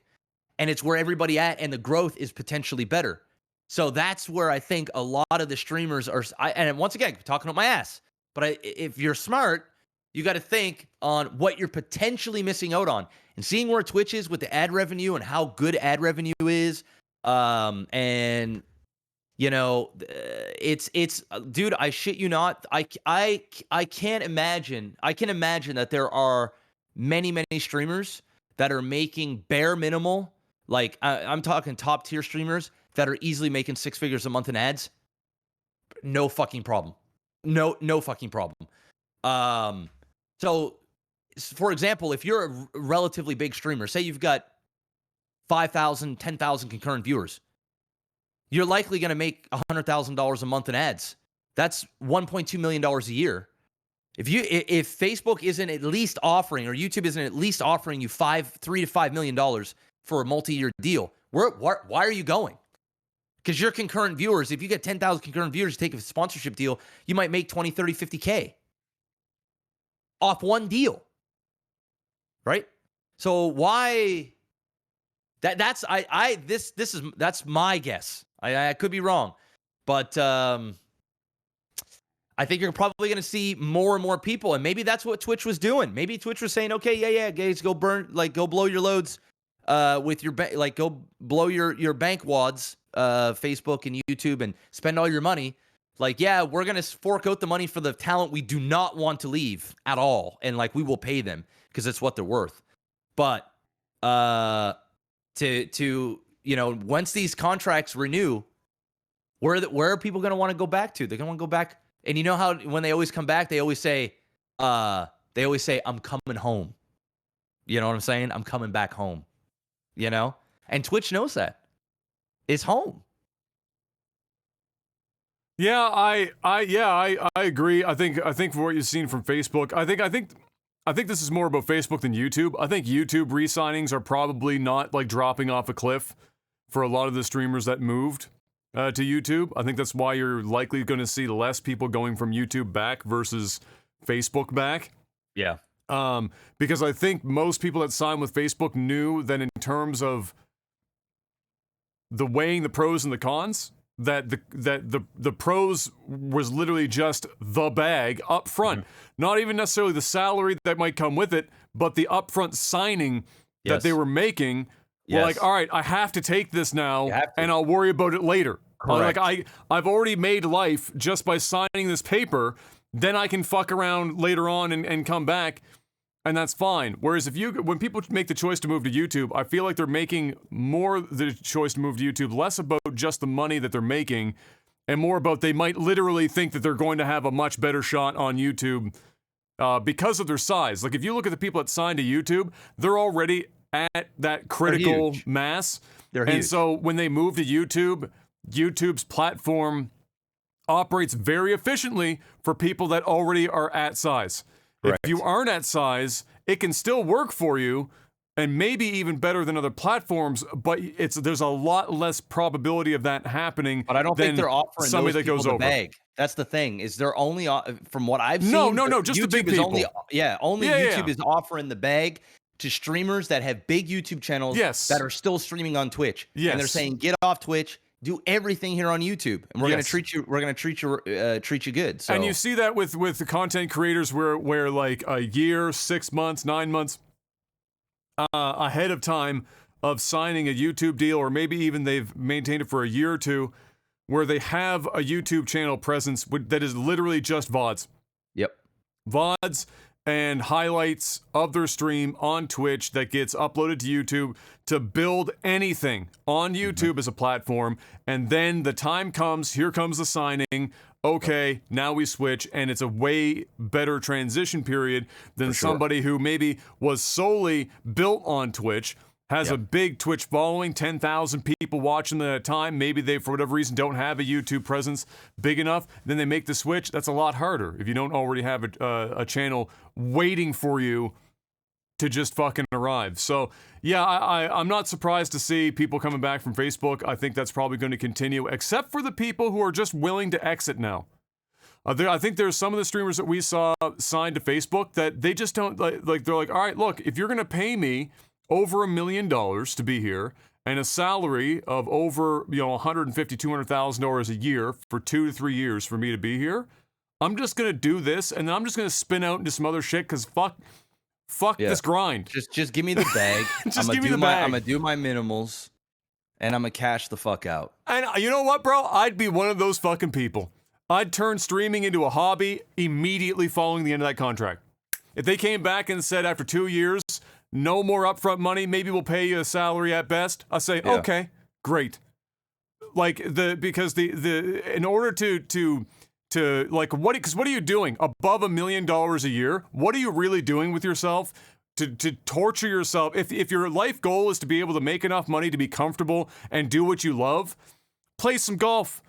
S3: And it's where everybody at, and the growth is potentially better. So that's where I think a lot of the streamers are. And once again, talking about my ass. But if you're smart, you got to think on what you're potentially missing out on. And seeing where Twitch is with the ad revenue and how good ad revenue is. And, you know, it's dude, I shit you not. I can't imagine. I can imagine that there are many streamers that are making bare minimal. Like, I'm talking top tier streamers that are easily making 6 figures a month in ads. No fucking problem. No fucking problem. So, for example, if you're a relatively big streamer, say you've got 5,000, 10,000 concurrent viewers, you're likely going to make $100,000 a month in ads. That's $1.2 million a year. If Facebook isn't at least offering, or YouTube isn't at least offering you $3 to $5 million for a multi-year deal, why are you going? Because your concurrent viewers, if you get 10,000 concurrent viewers, take a sponsorship deal, you might make 20, 30, 50K off one deal, right? So why? That's my guess. I could be wrong, but I think you're probably going to see more and more people, and maybe that's what Twitch was doing. Maybe Twitch was saying, okay, yeah, guys, go blow your loads with your go blow your bank wads, Facebook and YouTube, and spend all your money. Like, yeah, we're going to fork out the money for the talent we do not want to leave at all. And, like, we will pay them because it's what they're worth. But to you know, once these contracts renew, where are people going to want to go back to? They're going to want to go back. And you know how when they always come back, they always say, I'm coming home. You know what I'm saying? I'm coming back home. You know? And Twitch knows that. It's home.
S1: Yeah, I agree. I think for what you've seen from Facebook, I think this is more about Facebook than YouTube. I think YouTube re-signings are probably not like dropping off a cliff for a lot of the streamers that moved to YouTube. I think that's why you're likely going to see less people going from YouTube back versus Facebook back.
S3: Yeah.
S1: Because I think most people that signed with Facebook knew that in terms of the weighing the pros and the cons, that the pros was literally just the bag up front. Not even necessarily the salary that might come with it, but the upfront signing that they were making. Well, like, all right, I have to take this now, and I'll worry about it later.
S3: Correct.
S1: Like, I've already made life just by signing this paper. Then I can fuck around later on and come back, and that's fine. Whereas when people make the choice to move to YouTube, I feel like they're making more the choice to move to YouTube, less about just the money that they're making, and more about they might literally think that they're going to have a much better shot on YouTube because of their size. Like, if you look at the people that signed to YouTube, they're already at that critical mass.
S3: They're huge.
S1: And so when they move to YouTube, YouTube's platform operates very efficiently for people that already are at size. Correct. If you aren't at size, it can still work for you, and maybe even better than other platforms, but there's a lot less probability of that happening.
S3: But I don't think they're offering
S1: somebody
S3: those
S1: that goes
S3: people
S1: over.
S3: The bag. That's the thing. Is they're only from what I've seen?
S1: No, just
S3: YouTube
S1: the big
S3: is
S1: people.
S3: YouTube is offering the bag to streamers that have big YouTube channels that are still streaming on Twitch.
S1: Yes.
S3: And they're saying, get off Twitch, do everything here on YouTube, and we're gonna treat you good. So.
S1: And you see that with the content creators where like a year, 6 months, 9 months ahead of time of signing a YouTube deal, or maybe even they've maintained it for a year or two, where they have a YouTube channel presence that is literally just VODs.
S3: Yep.
S1: VODs and highlights of their stream on Twitch that gets uploaded to YouTube to build anything on YouTube as a platform. And then the time comes, here comes the signing. Okay, now we switch, and it's a way better transition period than somebody who maybe was solely built on Twitch, has a big Twitch following, 10,000 people watching them at a time. Maybe they, for whatever reason, don't have a YouTube presence big enough. Then they make the switch. That's a lot harder if you don't already have a channel waiting for you to just fucking arrive. So, yeah, I'm not surprised to see people coming back from Facebook. I think that's probably going to continue, except for the people who are just willing to exit now. I think there's some of the streamers that we saw signed to Facebook that they just don't, like they're like, all right, look, if you're going to pay me over $1 million to be here and a salary of over, $150,000, $200,000 a year for 2 to 3 years for me to be here, I'm just going to do this, and then I'm just going to spin out into some other shit, because fuck this grind.
S2: Just give me the bag.
S1: Just give me the bag.
S2: I'm gonna do my minimals, and I'm gonna cash the fuck out.
S1: And you know what, bro? I'd be one of those fucking people. I'd turn streaming into a hobby immediately following the end of that contract. If they came back and said after 2 years, no more upfront money, maybe we'll pay you a salary at best, I'll say, okay, great. Like in order to like, because what are you doing above $1 million a year? What are you really doing with yourself to torture yourself? If your life goal is to be able to make enough money to be comfortable and do what you love, play some golf,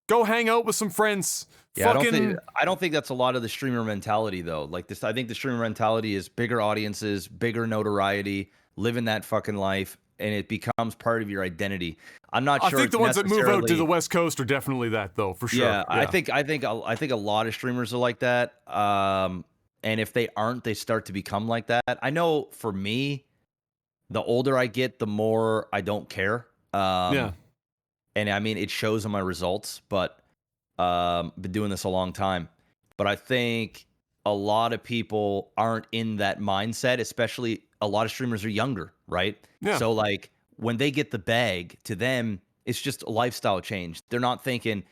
S1: go hang out with some friends.
S2: Yeah, I don't think that's a lot of the streamer mentality though. Like this, I think the streamer mentality is bigger audiences, bigger notoriety, living that fucking life, and it becomes part of your identity. I'm not sure.
S1: I think the ones that move out to the West Coast are definitely that, though, for sure.
S2: Yeah, I think a lot of streamers are like that. And if they aren't, they start to become like that. I know for me, the older I get, the more I don't care. And I mean, it shows in my results, but been doing this a long time. But I think a lot of people aren't in that mindset, especially a lot of streamers are younger, right?
S1: Yeah.
S2: So like when they get the bag, to them, it's just a lifestyle change. They're not thinking,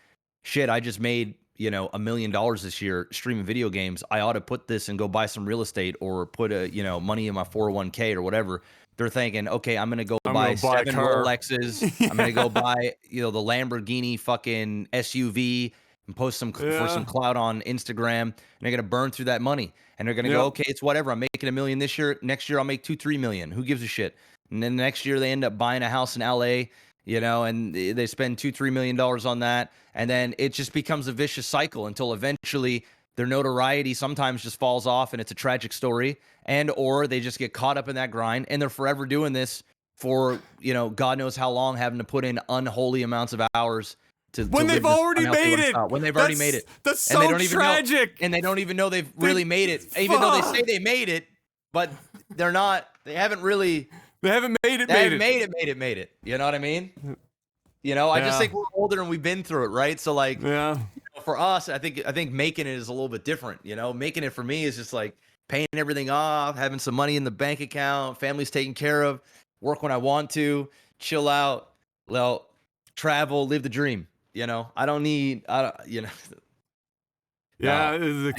S2: shit, I just made, $1 million this year streaming video games. I ought to put this and go buy some real estate or put money in my 401k or whatever. They're thinking, okay, I'm going to go buy 7 Rolexes. I'm going to go buy, the Lamborghini fucking SUV and post for some clout on Instagram. And they're going to burn through that money. And they're going to go, okay, it's whatever. I'm making $1 million this year. Next year, I'll make $2-3 million. Who gives a shit? And then next year, they end up buying a house in LA, and they spend $2-3 million on that. And then it just becomes a vicious cycle until eventually their notoriety sometimes just falls off and it's a tragic story, or they just get caught up in that grind and they're forever doing this for, God knows how long, having to put in unholy amounts of hours
S1: when they've already made it.
S2: When they've already made it.
S1: That's so tragic.
S2: And they don't even know they've really made it, even though they say they made it, but they're not. They haven't really.
S1: They haven't made it.
S2: Made it. You know what I mean? I just think we're older and we've been through it, right? So like, for us, I think making it is a little bit different. Making it for me is just like paying everything off, having some money in the bank account, family's taken care of, work when I want to, chill out, travel, live the dream. I don't need.
S1: Yeah, the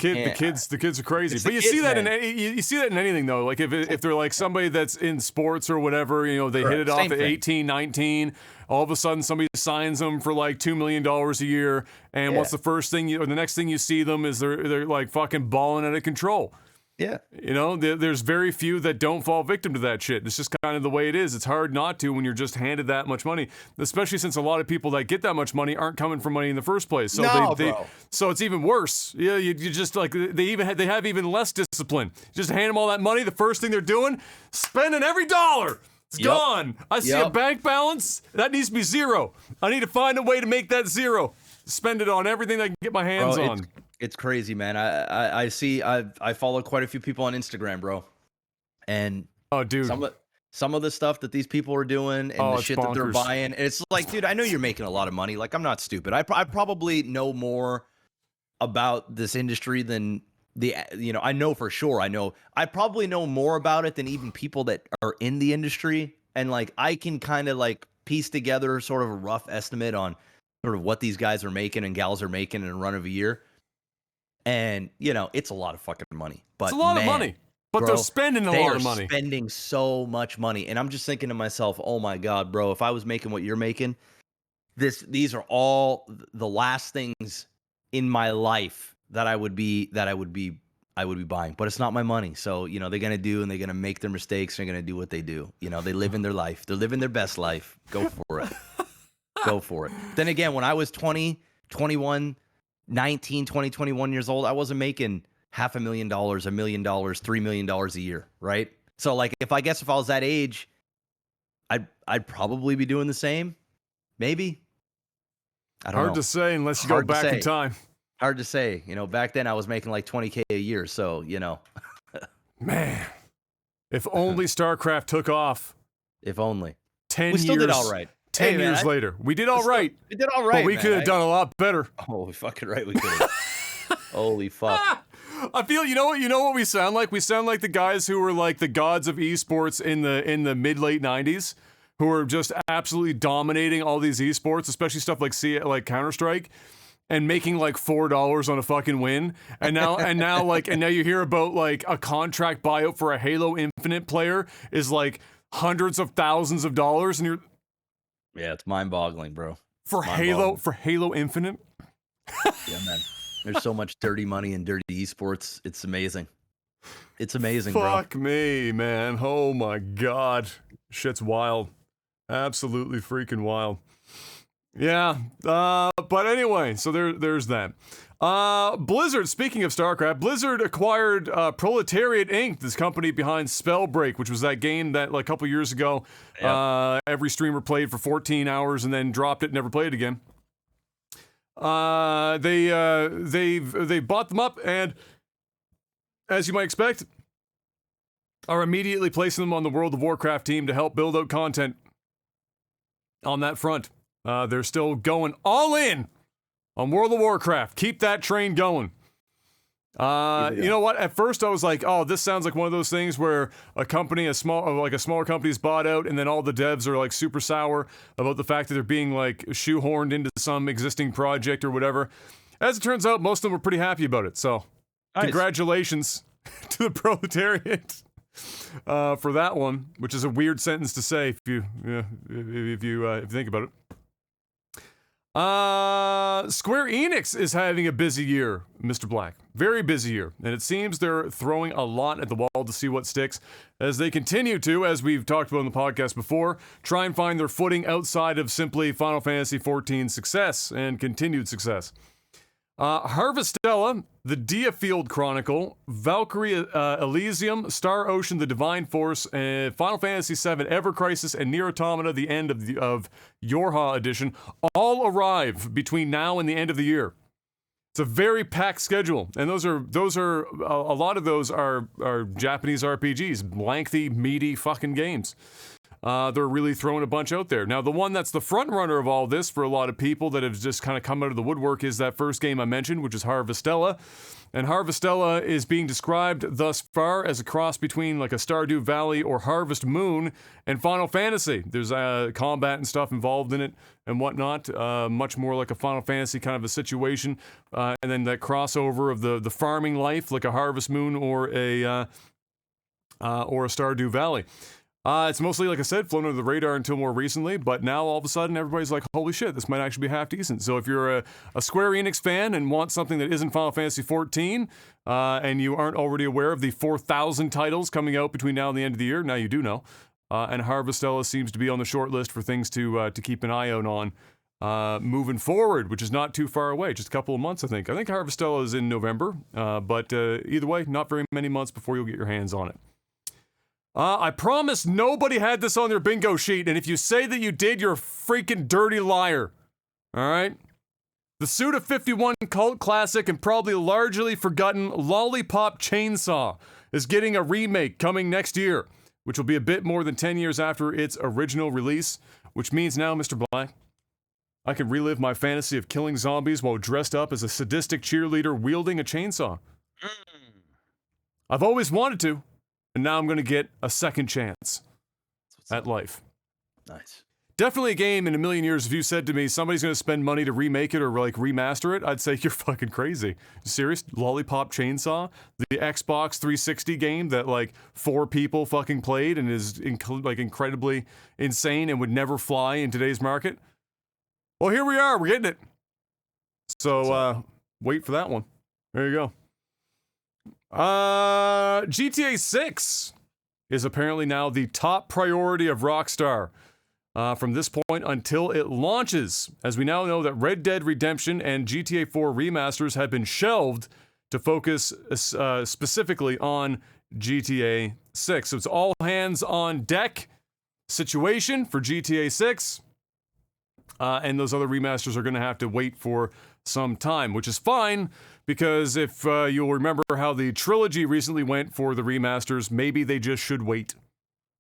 S1: kids are crazy. But you see that you see that in anything though. Like if they're like somebody that's in sports or whatever, they hit it off at 18, 19. All of a sudden, somebody signs them for like $2 million a year, and what's the first thing or the next thing you see them is they're like fucking balling out of control.
S2: Yeah.
S1: There's very few that don't fall victim to that shit. It's just kind of the way it is. It's hard not to when you're just handed that much money, especially since a lot of people that get that much money aren't coming from money in the first place. So so it's even worse. Yeah, you just like they have even less discipline. Just hand them all that money. The first thing they're doing, spending every dollar. It's gone. I see a bank balance that needs to be zero. I need to find a way to make that zero. Spend it on everything I can get my hands on.
S2: It's crazy, man. I see. I follow quite a few people on Instagram, bro. And
S1: dude,
S2: some of the stuff that these people are doing and the shit that they're buying, it's like, dude, I know you're making a lot of money. Like, I'm not stupid. I probably know more about this industry than I know for sure. I probably know more about it than even people that are in the industry. And like, I can kind of like piece together sort of a rough estimate on sort of what these guys are making and gals are making in a run of a year.
S3: And, you know, it's a lot of fucking money. But
S1: it's a lot of money. But
S3: bro,
S1: they're spending a lot of money.
S3: They're spending so much money. And I'm just thinking to myself, oh my God, bro, if I was making what you're making, these are all the last things in my life that I would be buying. But it's not my money. So, you know, they're going to make their mistakes. They're going to do what they do. You know, they live in their life. They're living their best life. Go for it. Go for it. Then again, when I was 20, 21, 19, 20, 21 years old, I wasn't making $500,000, $1 million, $3 million a year, right? So like, if I was that age, I'd probably be doing the same. Maybe. I don't know.
S1: Hard to say unless you go back in time.
S3: Hard to say. You know, back then I was making like $20K a year, so, you know.
S1: Man, if only StarCraft took off.
S3: If only.
S1: 10
S3: we still
S1: years,
S3: did all right.
S1: 10 years later. We did all right.
S3: We did all right,
S1: but we could have done a lot better.
S3: Oh, fucking right we could have. Holy fuck.
S1: I feel, you know what we sound like? We sound like the guys who were like the gods of esports in the mid-late 90s, who were just absolutely dominating all these esports, especially stuff like Counter-Strike, and making like $4 on a fucking win. And now you hear about like a contract buyout for a Halo Infinite player is like hundreds of thousands of dollars, and you're
S3: yeah, it's mind-boggling, bro.
S1: For Halo Infinite?
S3: Yeah, man. There's so much dirty money in dirty esports. It's amazing. It's amazing, bro.
S1: Fuck me, man. Oh my God. Shit's wild. Absolutely freaking wild. Yeah. But anyway, so there's that. Blizzard, speaking of StarCraft, Blizzard acquired Proletariat Inc., this company behind Spellbreak, which was that game that like a couple years ago, every streamer played for 14 hours and then dropped it and never played again. They bought them up, and as you might expect, are immediately placing them on the World of Warcraft team to help build out content on that front. They're still going all in on World of Warcraft. Keep that train going. You know what? At first I was like, oh, this sounds like one of those things where a smaller company is bought out, and then all the devs are like super sour about the fact that they're being like shoehorned into some existing project or whatever. As it turns out, most of them were pretty happy about it. So nice. Congratulations to the Proletariat for that one, which is a weird sentence to say if you think about it. Square Enix is having a busy year, Mr. Black. Very busy year. And it seems they're throwing a lot at the wall to see what sticks as they continue to, as we've talked about on the podcast before, try and find their footing outside of simply Final Fantasy XIV success and continued success. Harvestella, the Diafield Chronicle, Valkyrie Elysium, Star Ocean, the Divine Force, Final Fantasy VII, Ever Crisis, and Nier Automata, the end of Yorha edition, all arrive between now and the end of the year. It's a very packed schedule, and those are a lot of those are Japanese RPGs, lengthy, meaty fucking games. They're really throwing a bunch out there. Now, the one that's the front runner of all this for a lot of people that have just kind of come out of the woodwork is that first game I mentioned, which is Harvestella. And Harvestella is being described thus far as a cross between like a Stardew Valley or Harvest Moon and Final Fantasy. There's combat and stuff involved in it and whatnot. Much more like a Final Fantasy kind of a situation. And then that crossover of the farming life, like a Harvest Moon or a Stardew Valley. It's mostly, like I said, flown under the radar until more recently, but now all of a sudden everybody's like, holy shit, this might actually be half decent. So if you're a Square Enix fan and want something that isn't Final Fantasy XIV, and you aren't already aware of the 4,000 titles coming out between now and the end of the year, now you do know. And Harvestella seems to be on the short list for things to keep an eye out on moving forward, which is not too far away, just a couple of months, I think. I think Harvestella is in November, but either way, not very many months before you'll get your hands on it. I promise nobody had this on their bingo sheet, and if you say that you did, you're a freaking dirty liar. Alright? The Suda 51 cult classic and probably largely forgotten Lollipop Chainsaw is getting a remake coming next year, which will be a bit more than 10 years after its original release, which means now, Mr. Black, I can relive my fantasy of killing zombies while dressed up as a sadistic cheerleader wielding a chainsaw. I've always wanted to. And now I'm going to get a second chance at life.
S3: Nice.
S1: definitely a game in a million years. If you said to me somebody's going to spend money to remake it or like remaster it, I'd say you're fucking crazy. Serious? Lollipop Chainsaw, the Xbox 360 game that like 4 people fucking played and is like incredibly insane and would never fly in today's market. Well, here we are. We're getting it. So wait for that one. There you go. GTA 6 is apparently now the top priority of Rockstar from this point until it launches, as we now know that Red Dead Redemption and GTA 4 remasters have been shelved to focus specifically on GTA 6. So it's all hands on deck situation for GTA 6. And those other remasters are going to have to wait for some time, which is fine, because if you'll remember how the trilogy recently went for the remasters, maybe they just should wait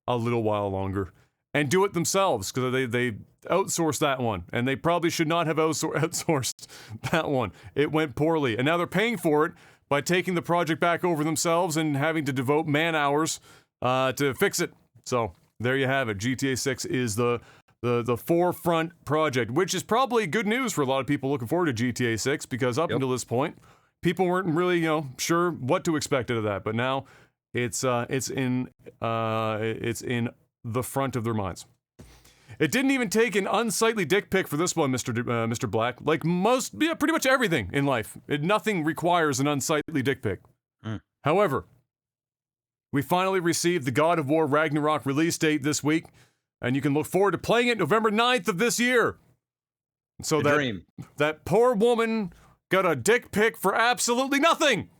S1: a little while longer and do it themselves, because they outsourced that one, and they probably should not have outsourced that one. It went poorly, and now they're paying for it by taking the project back over themselves and having to devote man hours to fix it. So there you have it. GTA 6 is the forefront project, which is probably good news for a lot of people looking forward to GTA 6, because up until this point, people weren't really, sure what to expect out of that. But now it's in the front of their minds. It didn't even take an unsightly dick pic for this one, Mr. Black. Like pretty much everything in life, nothing requires an unsightly dick pic. However, we finally received the God of War Ragnarok release date this week. And you can look forward to playing it November 9th of this year. So that poor woman got a dick pic for absolutely nothing.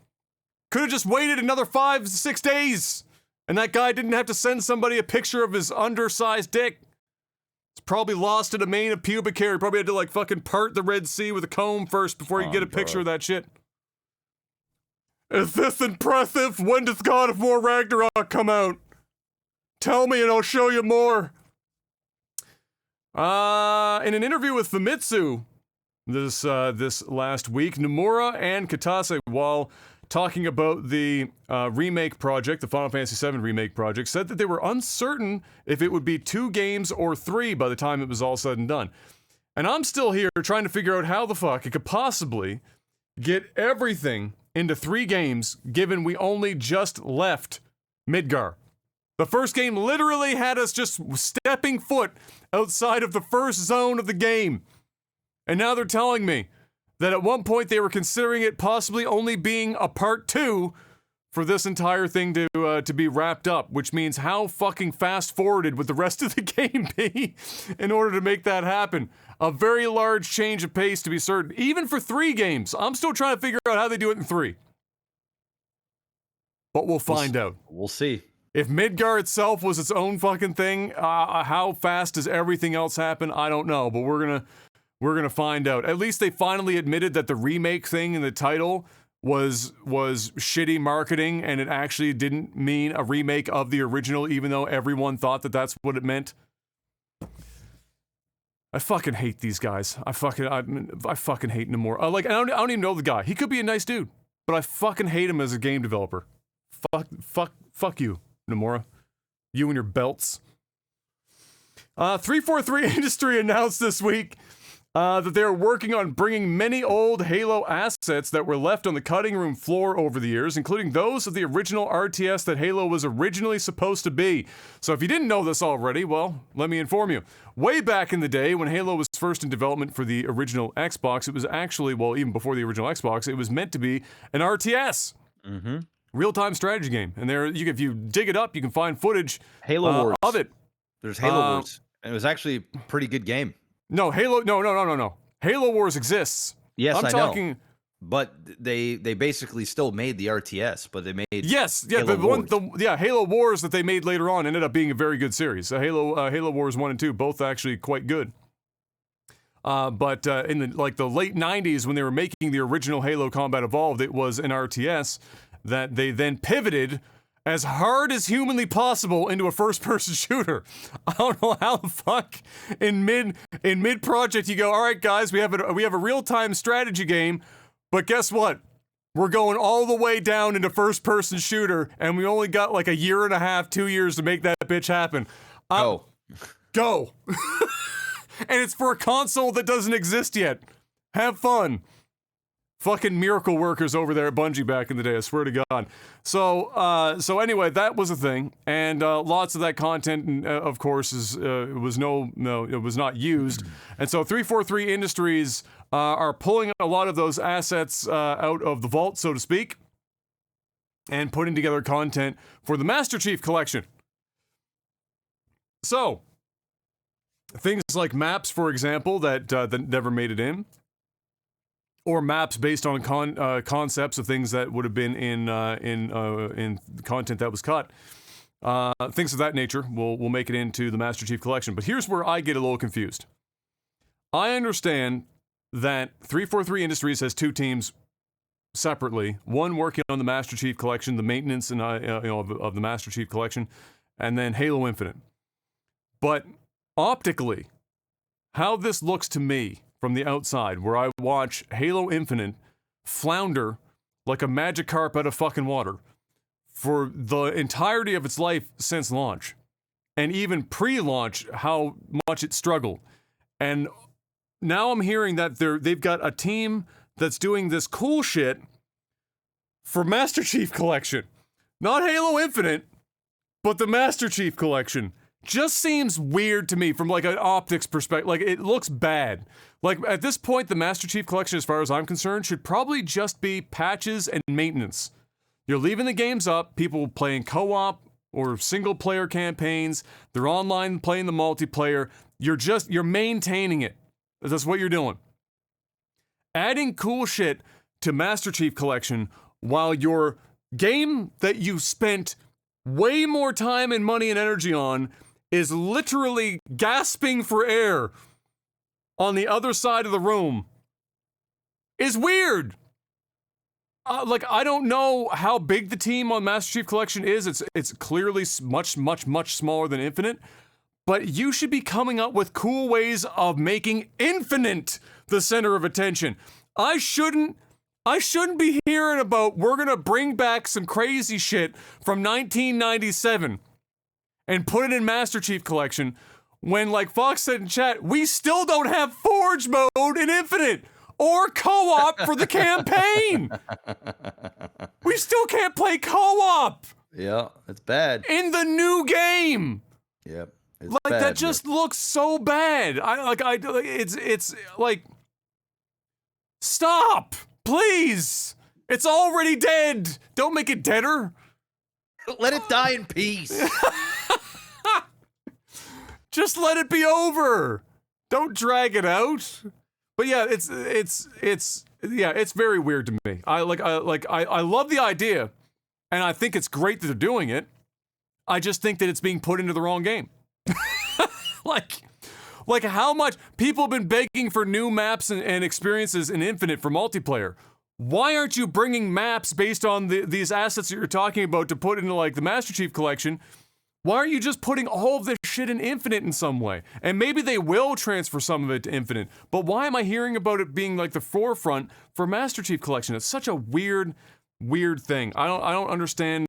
S1: Could have just waited another 5-6 days. And that guy didn't have to send somebody a picture of his undersized dick. It's probably lost in a mane of pubic hair. He probably had to like fucking part the Red Sea with a comb first before you get a picture of that shit. Is this impressive? When does God of War Ragnarok come out? Tell me and I'll show you more. In an interview with Famitsu this last week, Nomura and Katase, while talking about the remake project, the Final Fantasy VII remake project, said that they were uncertain if it would be 2 games or 3 by the time it was all said and done. And I'm still here trying to figure out how the fuck it could possibly get everything into 3 games, given we only just left Midgar. The first game literally had us just stepping foot outside of the first zone of the game. And now they're telling me that at one point they were considering it possibly only being a part 2 for this entire thing to be wrapped up, which means how fucking fast-forwarded would the rest of the game be in order to make that happen? A very large change of pace, to be certain. Even for 3 games. I'm still trying to figure out how they do it in 3. But we'll find out.
S2: We'll see.
S1: If Midgar itself was its own fucking thing, how fast does everything else happen? I don't know, but we're gonna find out. At least they finally admitted that the remake thing in the title was shitty marketing, and it actually didn't mean a remake of the original, even though everyone thought that that's what it meant. I fucking hate these guys. I fucking hate Nomura. I don't even know the guy. He could be a nice dude, but I fucking hate him as a game developer. Fuck you, Nomura. You and your belts. 343 Industry announced this week that they are working on bringing many old Halo assets that were left on the cutting room floor over the years, including those of the original RTS that Halo was originally supposed to be. So if you didn't know this already, well, let me inform you. Way back in the day, when Halo was first in development for the original Xbox, it was actually, well, even before the original Xbox, it was meant to be an RTS.
S2: Mm-hmm.
S1: Real-time strategy game. And if you dig it up, you can find footage
S2: Halo Wars.
S1: of it.
S2: There's Halo Wars. And it was actually a pretty good game.
S1: No, no. Halo Wars exists.
S2: Yes,
S1: I'm talking...
S2: know. But they basically still made the RTS, but they made
S1: Halo Wars that they made later on ended up being a very good series. Halo Wars 1 and 2, both actually quite good. But in the late 90s, when they were making the original Halo Combat Evolved, it was an RTS that they then pivoted as hard as humanly possible into a first-person shooter. I don't know how the fuck in mid project you go, all right, guys, we have a real-time strategy game, but guess what? We're going all the way down into first-person shooter, and we only got like a year and a half, 2 years to make that bitch happen. Go! And it's for a console that doesn't exist yet. Have fun. Fucking miracle workers over there at Bungie back in the day, I swear to God. So anyway, that was a thing, and lots of that content, of course, was not used, and so 343 Industries are pulling a lot of those assets out of the vault, so to speak, and putting together content for the Master Chief Collection. So, things like maps, for example, that never made it in, or maps based on concepts of things that would have been in content that was cut. Things of that nature will make it into the Master Chief Collection. But here's where I get a little confused. I understand that 343 Industries has two teams separately. One working on the Master Chief Collection, the maintenance and of the Master Chief Collection, and then Halo Infinite. But optically, how this looks to me from the outside, where I watch Halo Infinite flounder like a Magikarp out of fucking water for the entirety of its life since launch, and even pre-launch, how much it struggled. And now I'm hearing that they've got a team that's doing this cool shit for Master Chief Collection. Not Halo Infinite, but the Master Chief Collection. Just seems weird to me from like an optics perspective. Like, it looks bad. Like, at this point, the Master Chief Collection, as far as I'm concerned, should probably just be patches and maintenance. You're leaving the games up, people playing co-op or single-player campaigns, they're online playing the multiplayer, you're maintaining it. That's what you're doing. Adding cool shit to Master Chief Collection while your game that you spent way more time and money and energy on is literally gasping for air on the other side of the room is weird. Like, I don't know how big the team on Master Chief Collection is. It's clearly much smaller than Infinite, but you should be coming up with cool ways of making Infinite the center of attention. I shouldn't be hearing about we're gonna bring back some crazy shit from 1997 and put it in Master Chief Collection when, like Fox said in chat, we still don't have Forge mode in Infinite or co-op for the campaign. We still can't play co-op.
S2: Yeah, it's bad.
S1: In the new game.
S2: Yep. It's
S1: like
S2: bad,
S1: that just looks so bad. It's like, stop, please. It's already dead. Don't make it deader.
S2: Let it die in peace.
S1: Just let it be over. Don't drag it out. But yeah, it's very weird to me. I love the idea, and I think it's great that they're doing it. I just think that it's being put into the wrong game. like how much people have been begging for new maps and experiences in Infinite for multiplayer. Why aren't you bringing maps based on these assets that you're talking about to put into like the Master Chief Collection? Why aren't you just putting all of this shit in Infinite in some way? And maybe they will transfer some of it to Infinite, but why am I hearing about it being like the forefront for Master Chief Collection? It's such a weird thing. I don't understand.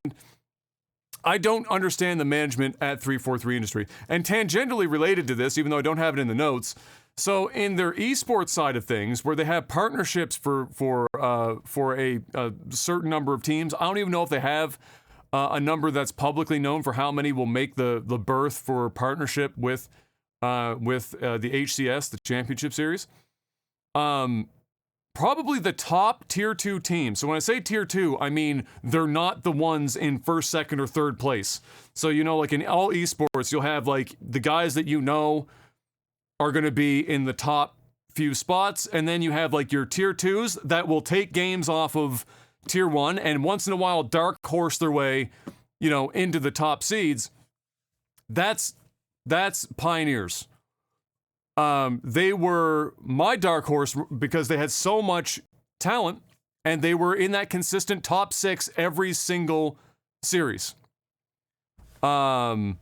S1: I don't understand the management at 343 Industry. And tangentially related to this, even though I don't have it in the notes, so in their esports side of things, where they have partnerships for a certain number of teams, I don't even know if they have a number that's publicly known for how many will make the berth for partnership with the HCS, the Championship Series. Probably the top tier 2 teams. So when I say tier 2, I mean they're not the ones in first, second, or third place. So, you know, like in all esports, you'll have like the guys that you know are going to be in the top few spots, and then you have like your tier 2s that will take games off of tier 1 and once in a while dark horse their way, you know, into the top seeds. That's Pioneers. They were my dark horse because they had so much talent and they were in that consistent top 6 every single series. Not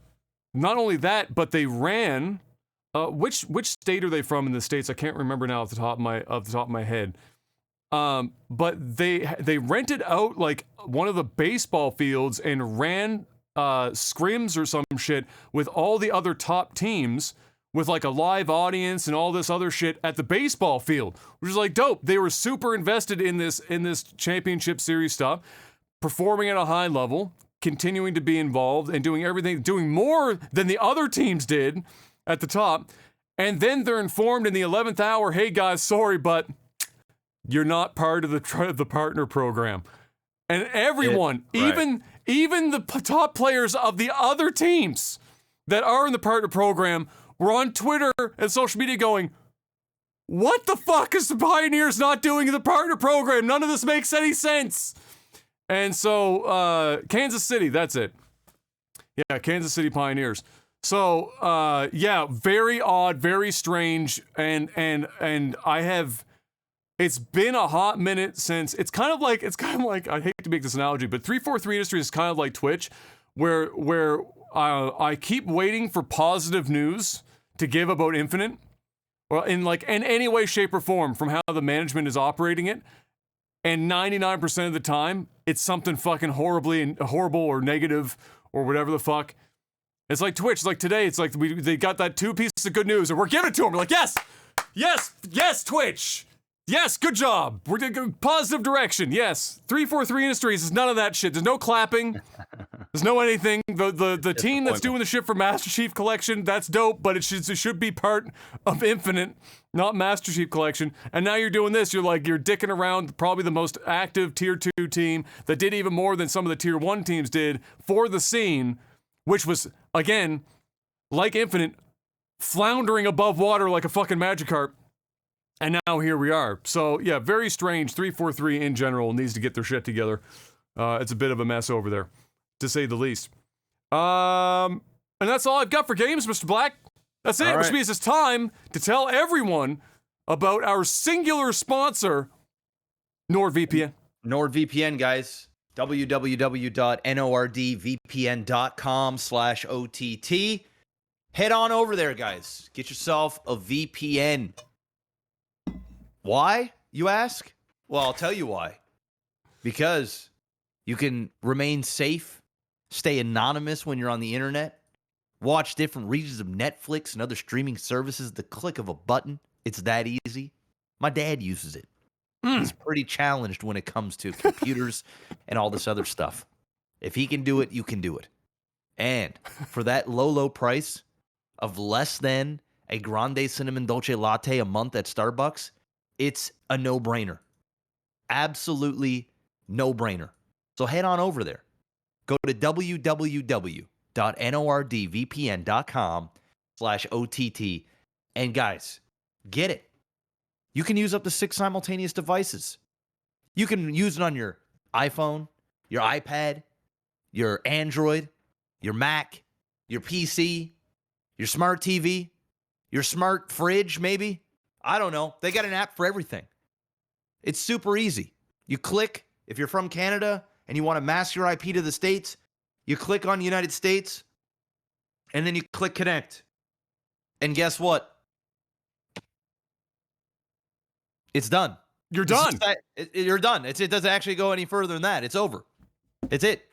S1: only that, but they ran which state are they from in the States? I can't remember now off the top of my head. But they rented out like one of the baseball fields and ran scrims or some shit with all the other top teams with like a live audience and all this other shit at the baseball field, which is like dope. They were super invested in this championship series stuff, performing at a high level, continuing to be involved and doing everything, doing more than the other teams did at the top. And then they're informed in the 11th hour, hey guys, sorry, but you're not part of the partner program. And everyone, even the top players of the other teams that are in the partner program were on Twitter and social media going, what the fuck is the Pioneers not doing in the partner program? None of this makes any sense. And so, Kansas City, that's it. Yeah, Kansas City Pioneers. So, yeah, very odd, very strange, and I have, it's been a hot minute since, it's kind of like, I hate to make this analogy, but 343 Industries is kind of like Twitch, where I keep waiting for positive news to give about Infinite, or in any way, shape, or form from how the management is operating it, and 99% of the time, it's something fucking horrible or negative or whatever the fuck. It's like Twitch. It's like today. It's like they got that 2 pieces of good news, and we're giving it to them. We're like, yes, Twitch. Yes, good job. We're going to go positive direction. Yes. 343 Industries is none of that shit. There's no clapping. There's no anything. The team that's doing the shit for Master Chief Collection, that's dope, but it should be part of Infinite, not Master Chief Collection. And now you're doing this. You're dicking around probably the most active Tier 2 team that did even more than some of the Tier 1 teams did for the scene, which was, again, like Infinite, floundering above water like a fucking Magikarp. And now here we are. So, yeah, very strange. 343 in general needs to get their shit together. It's a bit of a mess over there, to say the least. And that's all I've got for games, Mr. Black. That's it, which means it's time to tell everyone about our singular sponsor, NordVPN.
S3: NordVPN, guys. www.nordvpn.com/OTT. Head on over there, guys. Get yourself a VPN. Why, you ask? Well, I'll tell you why. Because you can remain safe, stay anonymous when you're on the internet, watch different regions of Netflix and other streaming services at the click of a button. It's that easy. My dad uses it. He's pretty challenged when it comes to computers and all this other stuff. If he can do it, you can do it. And for that low price of less than a grande cinnamon dolce latte a month at Starbucks, it's a no-brainer. Absolutely no-brainer. So head on over there. Go to www.nordvpn.com/OTT. And guys, get it. You can use up to 6 simultaneous devices. You can use it on your iPhone, your iPad, your Android, your Mac, your PC, your smart TV, your smart fridge, maybe. I don't know. They got an app for everything. It's super easy. You click, if you're from Canada and you want to mask your IP to the States, you click on United States, and then you click connect. And guess what? It's done.
S1: You're done.
S3: You're done. It doesn't actually go any further than that. It's over. It's it.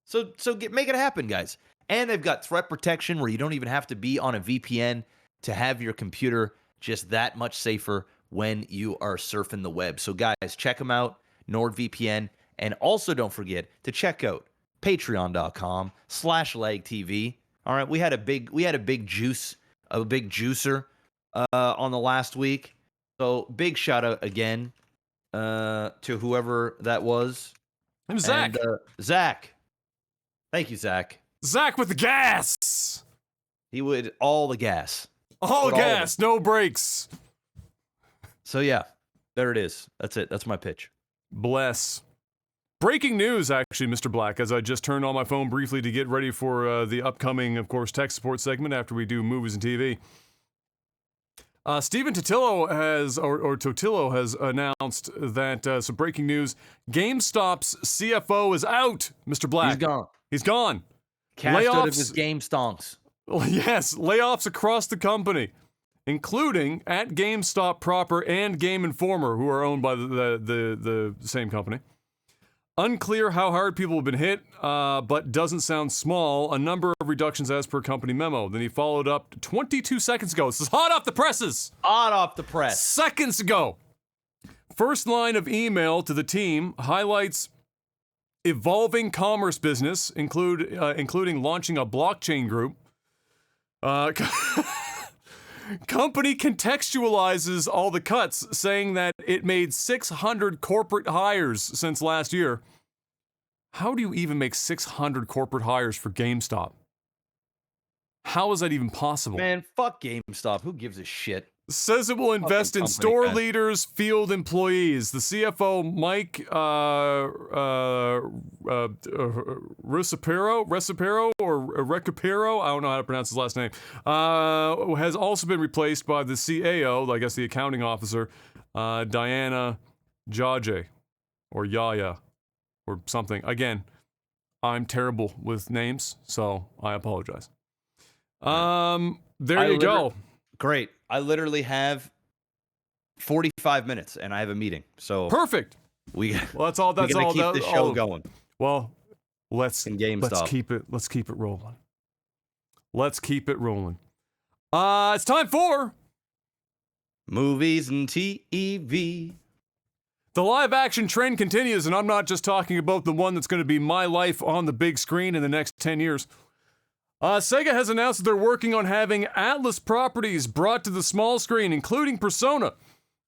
S3: So make it happen, guys. And they've got threat protection where you don't even have to be on a VPN to have your computer just that much safer when you are surfing the web. So guys, check them out, NordVPN. And also don't forget to check out patreon.com/lagtv. All right, we had a big juicer on the last week. So big shout out again to whoever that was.
S1: I'm Zach.
S3: And, Zach. Thank you, Zach.
S1: Zach with the gas.
S3: He would all the gas.
S1: All gas, no brakes.
S3: So yeah, there it is. That's it. That's my pitch.
S1: Bless. Breaking news, actually, Mr. Black, as I just turned on my phone briefly to get ready for the upcoming, of course, tech support segment after we do movies and TV. Stephen Totillo has announced that, some breaking news, GameStop's CFO is out, Mr. Black. He's gone.
S3: Cast out of his game stonks.
S1: Yes, layoffs across the company, including at GameStop proper and Game Informer, who are owned by the same company. Unclear how hard people have been hit, but doesn't sound small. A number of reductions as per company memo. Then he followed up 22 seconds ago. This is hot off the presses.
S3: Hot off the press.
S1: Seconds ago. First line of email to the team highlights evolving commerce business, including launching a blockchain group. Company contextualizes all the cuts, saying that it made 600 corporate hires since last year. How do you even make 600 corporate hires for GameStop? How is that even possible?
S3: Man, fuck GameStop. Who gives a shit?
S1: Says it will invest in store leaders, field employees. The CFO, Mike Recipero or Recupero, I don't know how to pronounce his last name, has also been replaced by the CAO, I guess the accounting officer, Diana Jaje, or Yaya, or something. Again, I'm terrible with names, so I apologize. There you go.
S3: Great. I literally have 45 minutes and I have a meeting. So
S1: perfect.
S3: Well,
S1: that's all. That's all.
S3: Keep the show going.
S1: Well, let's keep it rolling. Let's keep it rolling. It's time for
S3: movies and TV.
S1: The live action trend continues, and I'm not just talking about the one that's going to be my life on the big screen in the next 10 years. Sega has announced that they're working on having Atlas properties brought to the small screen, including Persona.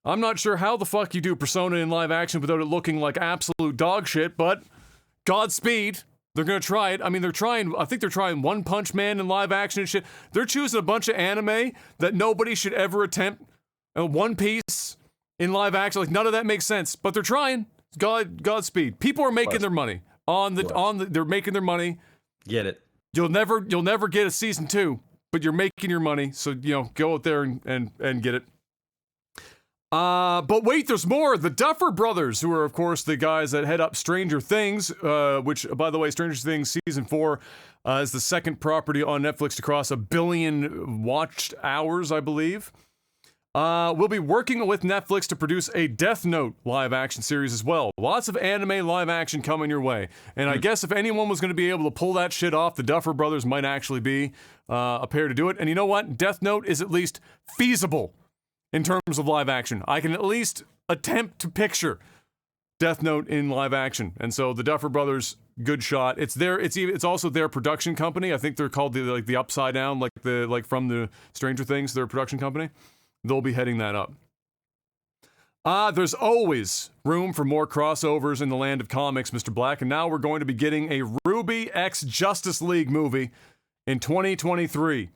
S1: I'm not sure how the fuck you do Persona in live action without it looking like absolute dog shit, but Godspeed. They're gonna try it. I mean, I think they're trying One Punch Man in live action and shit. They're choosing a bunch of anime that nobody should ever attempt. One Piece in live action, like none of that makes sense, but they're trying. Godspeed. People are making their money. They're making their money.
S3: Get it.
S1: You'll never get a season 2, but you're making your money, so go out there and get it. But wait, there's more. The Duffer Brothers, who are of course the guys that head up Stranger Things, which by the way, Stranger Things season 4 is the second property on Netflix to cross 1 billion watched hours, I believe. We'll be working with Netflix to produce a Death Note live action series as well. Lots of anime live action coming your way. And I guess if anyone was going to be able to pull that shit off, the Duffer Brothers might actually be a pair to do it. And you know what? Death Note is at least feasible in terms of live action. I can at least attempt to picture Death Note in live action. And so the Duffer Brothers, good shot. It's also their production company. I think they're called the Upside Down, like from the Stranger Things, their production company. They'll be heading that up. There's always room for more crossovers in the land of comics, Mr. Black, and now we're going to be getting a Ruby X Justice League movie in 2023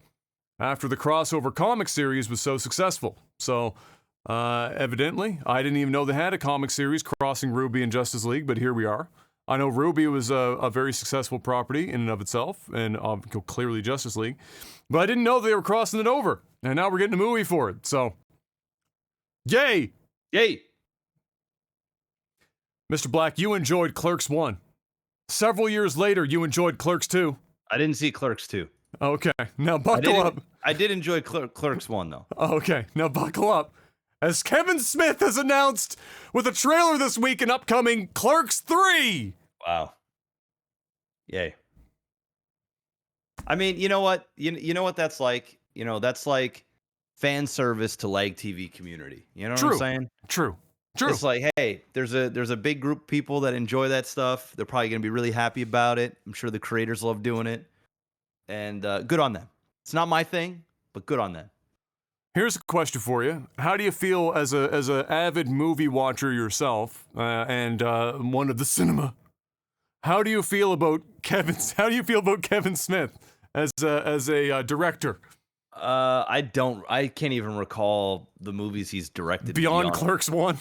S1: after the crossover comic series was so successful. So, evidently, I didn't even know they had a comic series crossing Ruby and Justice League, but here we are. I know Ruby was a very successful property in and of itself, and clearly Justice League, but I didn't know they were crossing it over. And now we're getting a movie for it, so yay!
S3: Yay!
S1: Mr. Black, you enjoyed Clerks 1. Several years later, you enjoyed Clerks 2.
S2: I didn't see Clerks 2.
S1: Okay, now buckle up.
S2: I did enjoy Clerks 1, though.
S1: Okay, now buckle up. As Kevin Smith has announced with a trailer this week in upcoming Clerks 3!
S2: Wow. Yay. I mean, you know what? You know what that's like? That's like fan service to lag TV community. You know what I'm saying?
S1: True.
S2: It's like, hey, there's a big group of people that enjoy that stuff. They're probably going to be really happy about it. I'm sure the creators love doing it. And good on them. It's not my thing, but good on them.
S1: Here's a question for you. How do you feel as a avid movie watcher yourself and one of the cinema? How do you feel about Kevin Smith as a director?
S2: I can't even recall the movies he's directed
S1: beyond Clerks 1.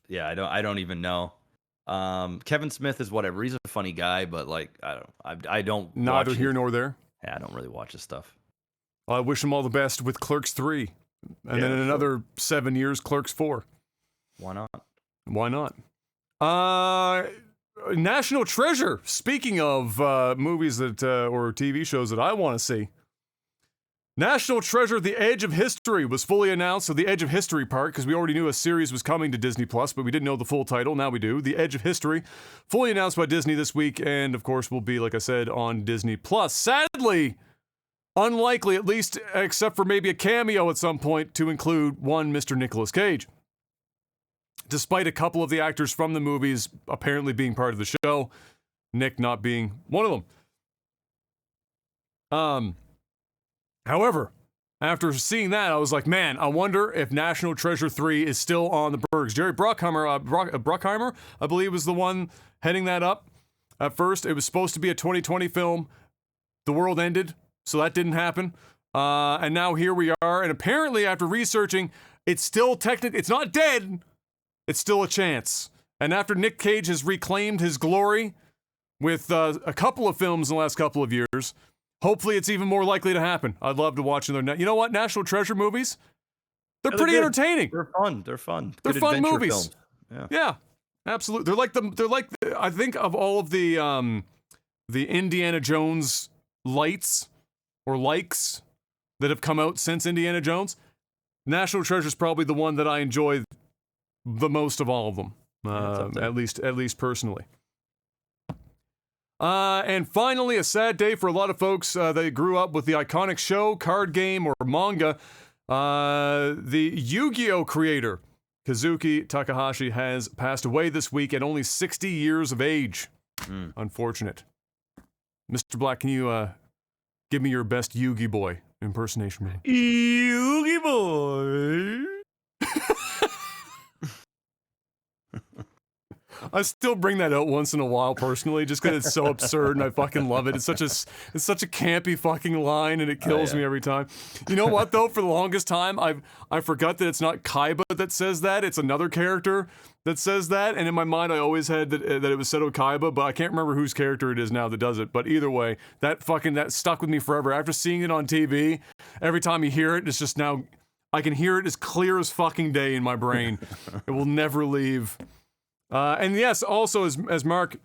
S2: Yeah, I don't even know. Kevin Smith is whatever. He's a funny guy, but I don't.
S1: Neither here nor there.
S2: Yeah, I don't really watch his stuff.
S1: Well, I wish him all the best with Clerks 3, and then in another 7 years, Clerks 4.
S2: Why
S1: not? National Treasure. Speaking of movies that or TV shows that I want to see. National Treasure: The Edge of History was fully announced. So the Edge of History part, because we already knew a series was coming to Disney Plus, but we didn't know the full title. Now we do. The Edge of History, fully announced by Disney this week, and of course will be, like I said, on Disney Plus. Sadly, unlikely, at least except for maybe a cameo at some point, to include one Mr. Nicolas Cage. Despite a couple of the actors from the movies apparently being part of the show, Nick not being one of them. However, after seeing that, I was like, man, I wonder if National Treasure 3 is still on the Bergs. Jerry Bruckheimer, I believe, was the one heading that up. At first, it was supposed to be a 2020 film. The world ended, so that didn't happen. And now here we are. And apparently, after researching, it's still it's not dead. It's still a chance. And after Nick Cage has reclaimed his glory with a couple of films in the last couple of years, hopefully it's even more likely to happen. I'd love to watch another. You know what? National Treasure movies, they're pretty entertaining.
S2: They're fun. They're fun.
S1: They're fun movies.
S2: Films.
S1: Yeah, absolutely. They're like I think of all of the Indiana Jones lights or likes that have come out since Indiana Jones. National Treasure is probably the one that I enjoy the most of all of them. At least personally. And finally, a sad day for a lot of folks that grew up with the iconic show, card game, or manga. The Yu-Gi-Oh! Creator, Kazuki Takahashi, has passed away this week at only 60 years of age. Unfortunate. Mr. Black, can you give me your best Yu-Gi Boy impersonation, man?
S2: Yu-Gi Boy!
S1: I still bring that out once in a while personally, just because it's so absurd and I fucking love it. It's such a campy fucking line, and it kills me every time. You know what though? For the longest time, I forgot that it's not Kaiba that says that. It's another character that says that, and in my mind, I always had that it was Seto Kaiba, but I can't remember whose character it is now that does it. But either way, that stuck with me forever. After seeing it on TV, every time you hear it, it's just now I can hear it as clear as fucking day in my brain. It will never leave. And yes, also as Mark,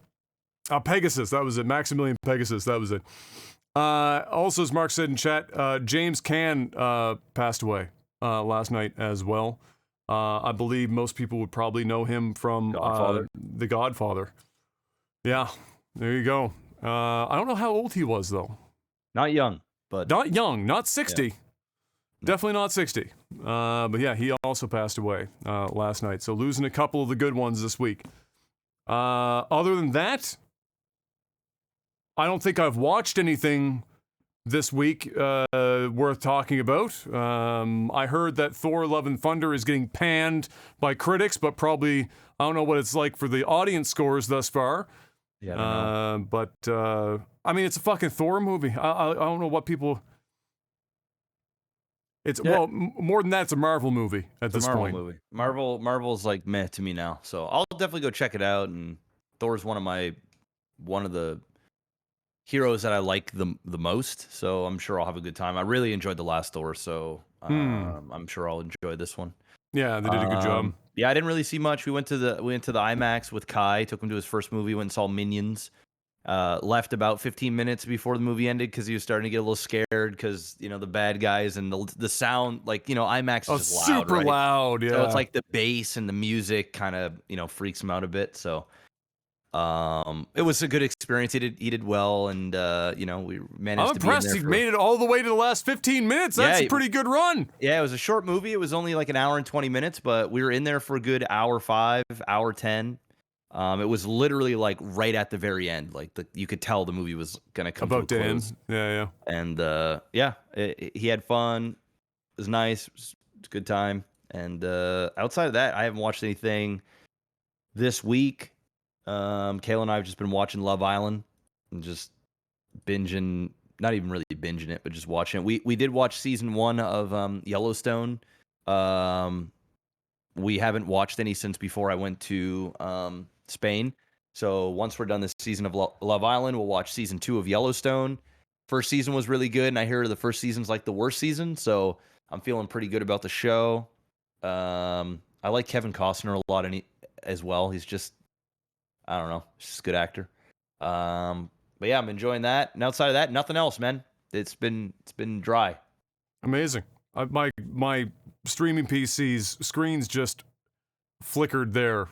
S1: Pegasus, that was it. Maximilian Pegasus, that was it. Also, as Mark said in chat, James Caan passed away last night as well. I believe most people would probably know him from The Godfather. Yeah, there you go. I don't know how old he was though.
S2: Not young, but
S1: not young, not 60.
S2: Yeah.
S1: Definitely not 60. But yeah, he also passed away last night. So losing a couple of the good ones this week. Other than that, I don't think I've watched anything this week worth talking about. I heard that Thor: Love and Thunder is getting panned by critics, but probably, I don't know what it's like for the audience scores thus far.
S2: Yeah,
S1: but I mean, it's a fucking Thor movie. I don't know what people... Well, more than that, it's a Marvel movie at this point.
S2: Movie. Marvel's like meh to me now, so I'll definitely go check it out. And Thor's one of the heroes that I like the most, so I'm sure I'll have a good time. I really enjoyed the last Thor, so I'm sure I'll enjoy this one.
S1: Yeah, they did a good job.
S2: Yeah, I didn't really see much. We went to the IMAX with Kai. Took him to his first movie. Went and saw Minions. Left about 15 minutes before the movie ended because he was starting to get a little scared because, the bad guys and the sound, IMAX is just loud,
S1: super
S2: right?
S1: loud, yeah.
S2: So it's like the bass and the music kind of, freaks him out a bit. So it was a good experience. He did well, and, we managed to be in
S1: impressed he made it all the way to the last 15 minutes. That's a pretty good run.
S2: Yeah, it was a short movie. It was only like an hour and 20 minutes, but we were in there for a good hour 5, hour 10. It was literally like right at the very end. Like you could tell the movie was gonna come
S1: about
S2: to a
S1: to
S2: close.
S1: end. Yeah.
S2: And he had fun. It was nice. It was a good time. And outside of that, I haven't watched anything this week. Kayla and I have just been watching Love Island and just binging. Not even really binging it, but just watching it. We did watch season 1 of Yellowstone. We haven't watched any since before I went to Spain. So once we're done this season of Love Island, we'll watch season 2 of Yellowstone. First season was really good, and I hear the first season's like the worst season, so I'm feeling pretty good about the show. I like Kevin Costner a lot as well. He's just, I don't know, just a good actor. But yeah, I'm enjoying that. And outside of that, nothing else, man. It's been dry.
S1: Amazing. My streaming PC's screens just flickered there,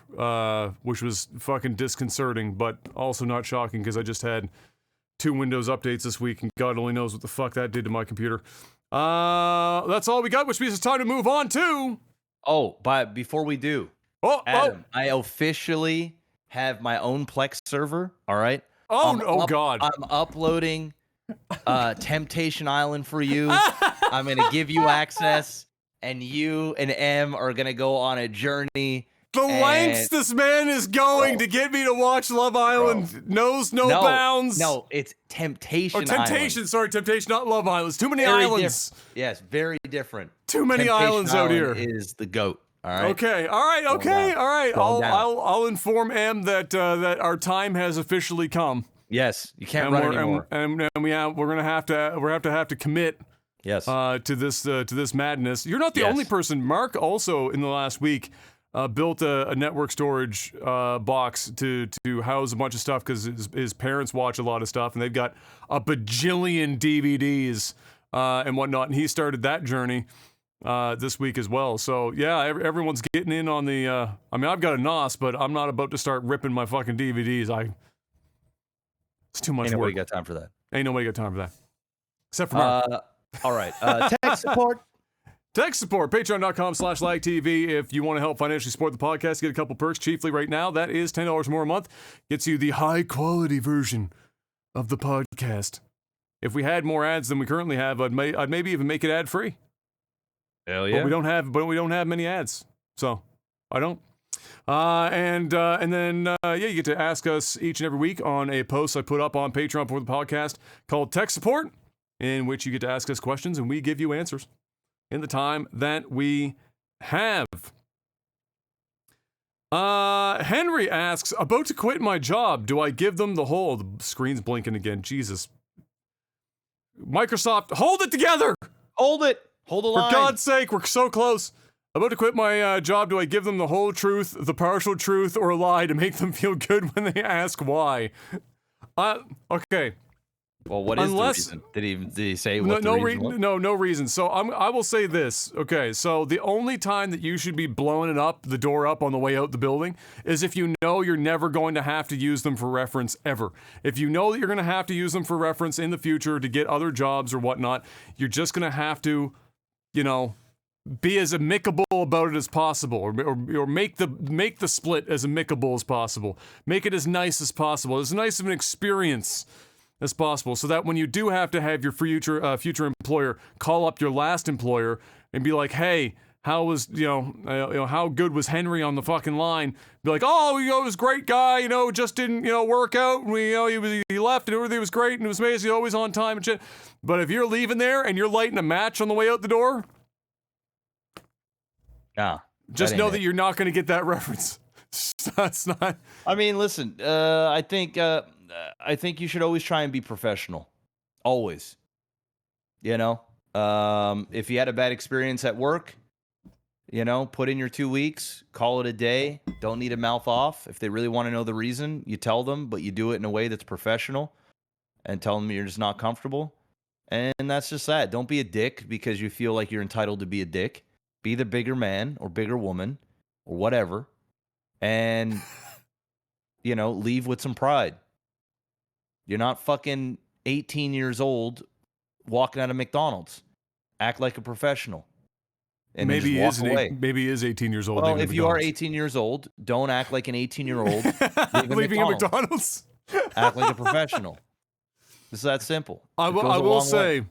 S1: which was fucking disconcerting, but also not shocking because I just had 2 Windows updates this week, and God only knows what the fuck that did to my computer. That's all we got, which means it's time to move on to...
S3: Oh, but before we do, Adam, I officially have my own Plex server, all right?
S1: God.
S3: I'm uploading Temptation Island for you. I'm going to give you access, and you and M are going to go on a journey.
S1: The lengths this man is going to get me to watch Love Island knows no bounds.
S3: No, it's Temptation
S1: Temptation,
S3: Island.
S1: Sorry, Temptation, not Love Island. It's too many islands.
S3: Yes, very different.
S1: Too many islands out here.
S3: Is the GOAT. All right.
S1: Okay. All right. I'll inform M that that our time has officially come.
S3: Yes, you can't run anymore.
S1: And we're gonna have to commit.
S3: Yes.
S1: To this madness. You're not the only person. Mark also in the last week built a network storage box to house a bunch of stuff because his parents watch a lot of stuff and they've got a bajillion DVDs and whatnot, and he started that journey this week as well. So yeah, everyone's getting in on the. I mean, I've got a NOS, but I'm not about to start ripping my fucking DVDs. It's too much work.
S3: Ain't nobody got time for that.
S1: Ain't nobody got time for that, except for Mark.
S3: All right. Tech support.
S1: Tech support, patreon.com/lagtv. If you want to help financially support the podcast, get a couple perks. Chiefly right now, that is $10 more a month. Gets you the high quality version of the podcast. If we had more ads than we currently have, I'd maybe even make it ad free.
S3: Hell yeah.
S1: But we don't have many ads. So I don't. And then you get to ask us each and every week on a post I put up on Patreon for the podcast called Tech Support, in which you get to ask us questions and we give you answers in the time that we have. Henry asks, about to quit my job. Do I give them the whole... The screen's blinking again. Jesus. Microsoft, hold it together!
S3: Hold it! Hold the line.
S1: For God's sake, we're so close. About to quit my job. Do I give them the whole truth, the partial truth, or a lie to make them feel good when they ask why? Okay.
S3: Well, what is the reason? Did he say what the reason was?
S1: No reason. So I will say this. Okay, so the only time that you should be blowing the door up on the way out the building is if you know you're never going to have to use them for reference ever. If you know that you're going to have to use them for reference in the future to get other jobs or whatnot, you're just going to have to, be as amicable about it as possible, or make the split as amicable as possible. Make it as nice as possible, as nice of an experience as possible, so that when you do have to have your future employer call up your last employer and be like, hey, how was how good was Henry on the fucking line? Be like, oh, it was a great guy, just didn't work out, and he left and everything was great and it was amazing, always on time and shit. But if you're leaving there and you're lighting a match on the way out the door, just know that you're not going to get that reference. That's not.
S3: I mean, listen. I think you should always try and be professional. Always. If you had a bad experience at work, put in your 2 weeks, call it a day. Don't need to mouth off. If they really want to know the reason, you tell them, but you do it in a way that's professional, and tell them you're just not comfortable. And that's just that. Don't be a dick because you feel like you're entitled to be a dick. Be the bigger man or bigger woman or whatever, and, leave with some pride. You're not fucking 18 years old walking out of McDonald's. Act like a professional. And
S1: maybe
S3: just walk away.
S1: Maybe he is 18 years old.
S3: Well, if you are 18 years old, don't act like an 18-year-old
S1: leaving a McDonald's.
S3: Act like a professional. It's that simple.
S1: I will say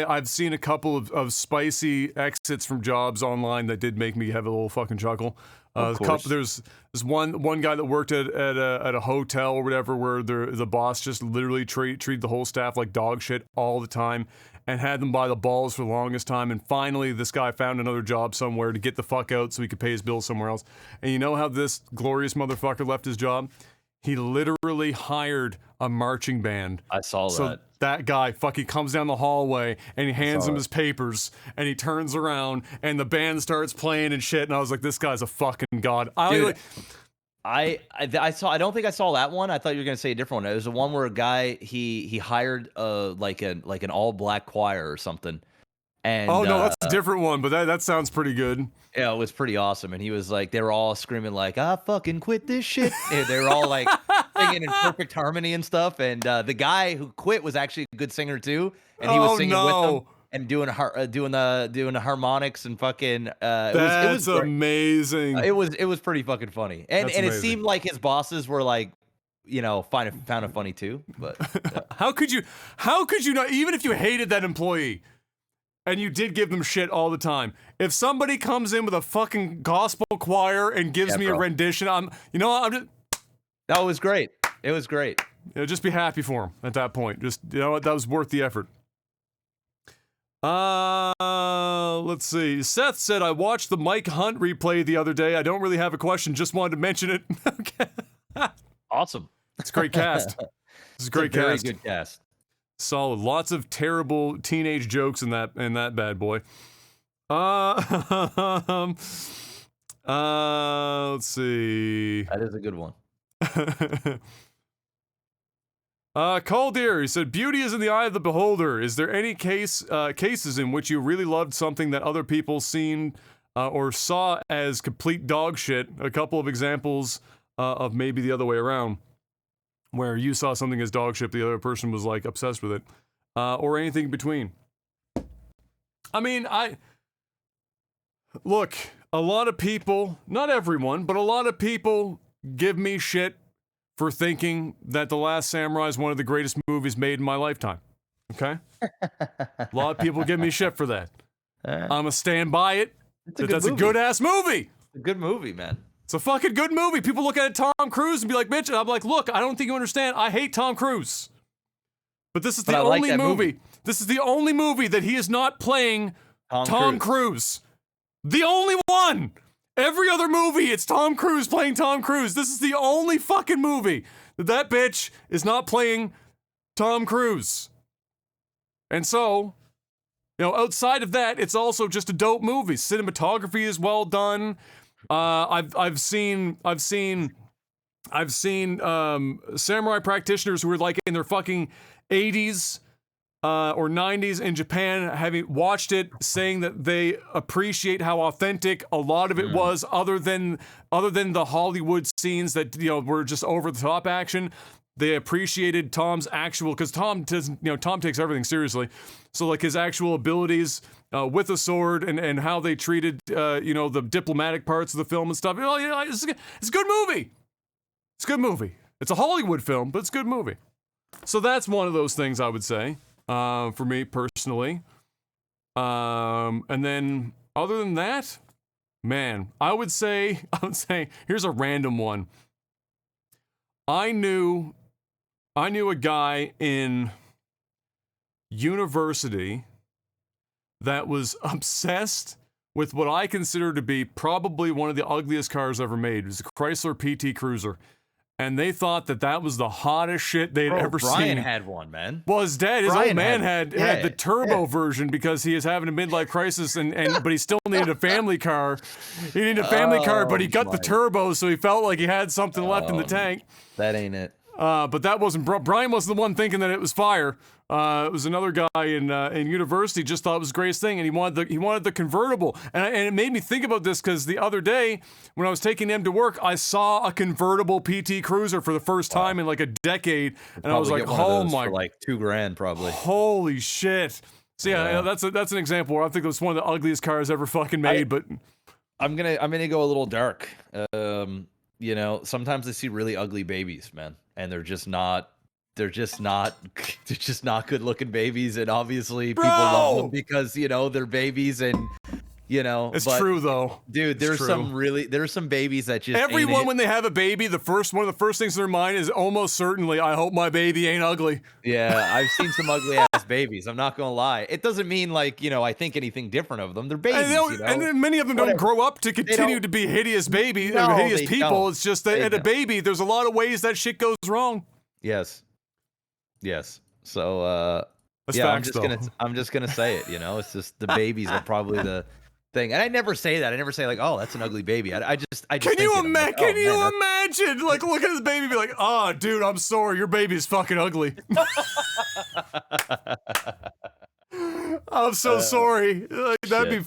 S1: I've seen a couple of spicy exits from jobs online that did make me have a little fucking chuckle. There's one guy that worked at a hotel or whatever where the boss just literally treated the whole staff like dog shit all the time and had them by the balls for the longest time. And finally, this guy found another job somewhere to get the fuck out so he could pay his bills somewhere else. And you know how this glorious motherfucker left his job? He literally hired a marching band.
S3: I saw that.
S1: So that guy fucking comes down the hallway and he hands him his papers and he turns around and the band starts playing and shit. And I was like, this guy's a fucking god.
S3: Dude, I don't think I saw that one. I thought you were gonna say a different one. It was the one where a guy he hired like an all black choir or something, And
S1: oh no, that's a different one, but that sounds pretty good.
S3: Yeah, it was pretty awesome. And he was like, they were all screaming like, "I fucking quit this shit." And they were all like singing in perfect harmony and stuff. And the guy who quit was actually a good singer too, and he was singing with them and doing the harmonics and fucking. It was
S1: amazing.
S3: It was pretty fucking funny, and it seemed like his bosses were like, found it funny too. But
S1: how could you not, even if you hated that employee and you did give them shit all the time, if somebody comes in with a fucking gospel choir and gives me a rendition, that
S3: was great. It was great.
S1: Just be happy for him at that point. Just, that was worth the effort. Let's see. Seth said, I watched the Mike Hunt replay the other day. I don't really have a question, just wanted to mention it. Okay.
S3: Awesome.
S1: It's a great cast. It's a great cast.
S3: Very good cast.
S1: Solid. Lots of terrible teenage jokes in that bad boy. Let's see.
S3: That is a good one.
S1: Caldeer, he said, beauty is in the eye of the beholder. Is there any cases in which you really loved something that other people seen or saw as complete dog shit? A couple of examples of maybe the other way around, where you saw something as dog shit, the other person was like obsessed with it, or anything in between. I mean, look, a lot of people, not everyone, but a lot of people give me shit for thinking that The Last Samurai is one of the greatest movies made in my lifetime. Okay? A lot of people give me shit for that. I'm gonna stand by it. That's a good-ass movie.
S3: It's a good movie, man.
S1: It's a fucking good movie. People look at Tom Cruise and be like, Mitch, and I'm like, look, I don't think you understand. I hate Tom Cruise. But this is the only movie. This is the only movie that he is not playing Tom Cruise. The only one! Every other movie, it's Tom Cruise playing Tom Cruise. This is the only fucking movie that bitch is not playing Tom Cruise. And so, outside of that, it's also just a dope movie. Cinematography is well done. I've seen samurai practitioners who were like in their fucking 80s or 90s in Japan, having watched it, saying that they appreciate how authentic a lot of it was, other than the Hollywood scenes that were just over the top action. They appreciated Tom's actual, because Tom takes everything seriously. So like his actual abilities with a sword and how they treated the diplomatic parts of the film and stuff. It's a good movie. It's a good movie. It's a Hollywood film, but it's a good movie. So that's one of those things I would say for me personally. And then other than that, man, I would say here's a random one. I knew a guy in university that was obsessed with what I consider to be probably one of the ugliest cars ever made. It was a Chrysler PT Cruiser. And they thought that was the hottest shit they'd ever seen.
S3: Brian had one, man.
S1: Well, his dad, his old man had the turbo version because he is having a midlife crisis, but he still needed a family car. He needed a family car, but he got the turbo, so he felt like he had something left in the tank.
S3: That ain't it.
S1: But that wasn't Brian wasn't the one thinking that it was fire. It was another guy in university just thought it was the greatest thing, and he wanted the convertible. And it made me think about this because the other day when I was taking him to work, I saw a convertible PT Cruiser for the first time in like a decade, and I was like, "Oh my!"
S3: For like $2,000 probably.
S1: Holy shit! So yeah, that's an example where I think it was one of the ugliest cars ever fucking made. But
S3: I'm gonna go a little dark. Sometimes I see really ugly babies, man, and they're just not good looking babies, and obviously people love them because they're babies, and
S1: it's true though,
S3: dude. There's some babies that just
S1: everyone when they have a baby, one of the first things in their mind is almost certainly, I hope my baby ain't ugly.
S3: Yeah, I've seen some ugly ass babies. I'm not gonna lie. It doesn't mean like I think anything different of them. They're babies,
S1: and then many of them don't grow up to continue to be hideous babies, hideous people. Don't. It's just that at a baby, there's a lot of ways that shit goes wrong.
S3: Yes. So I'm just gonna say it. It's just the babies are probably the thing, and I never say that. I never say like, "Oh, that's an ugly baby." I just
S1: can you imagine like looking at the baby and be like, "Oh, dude, I'm sorry, your baby is fucking ugly." I'm so sorry. Like, that'd be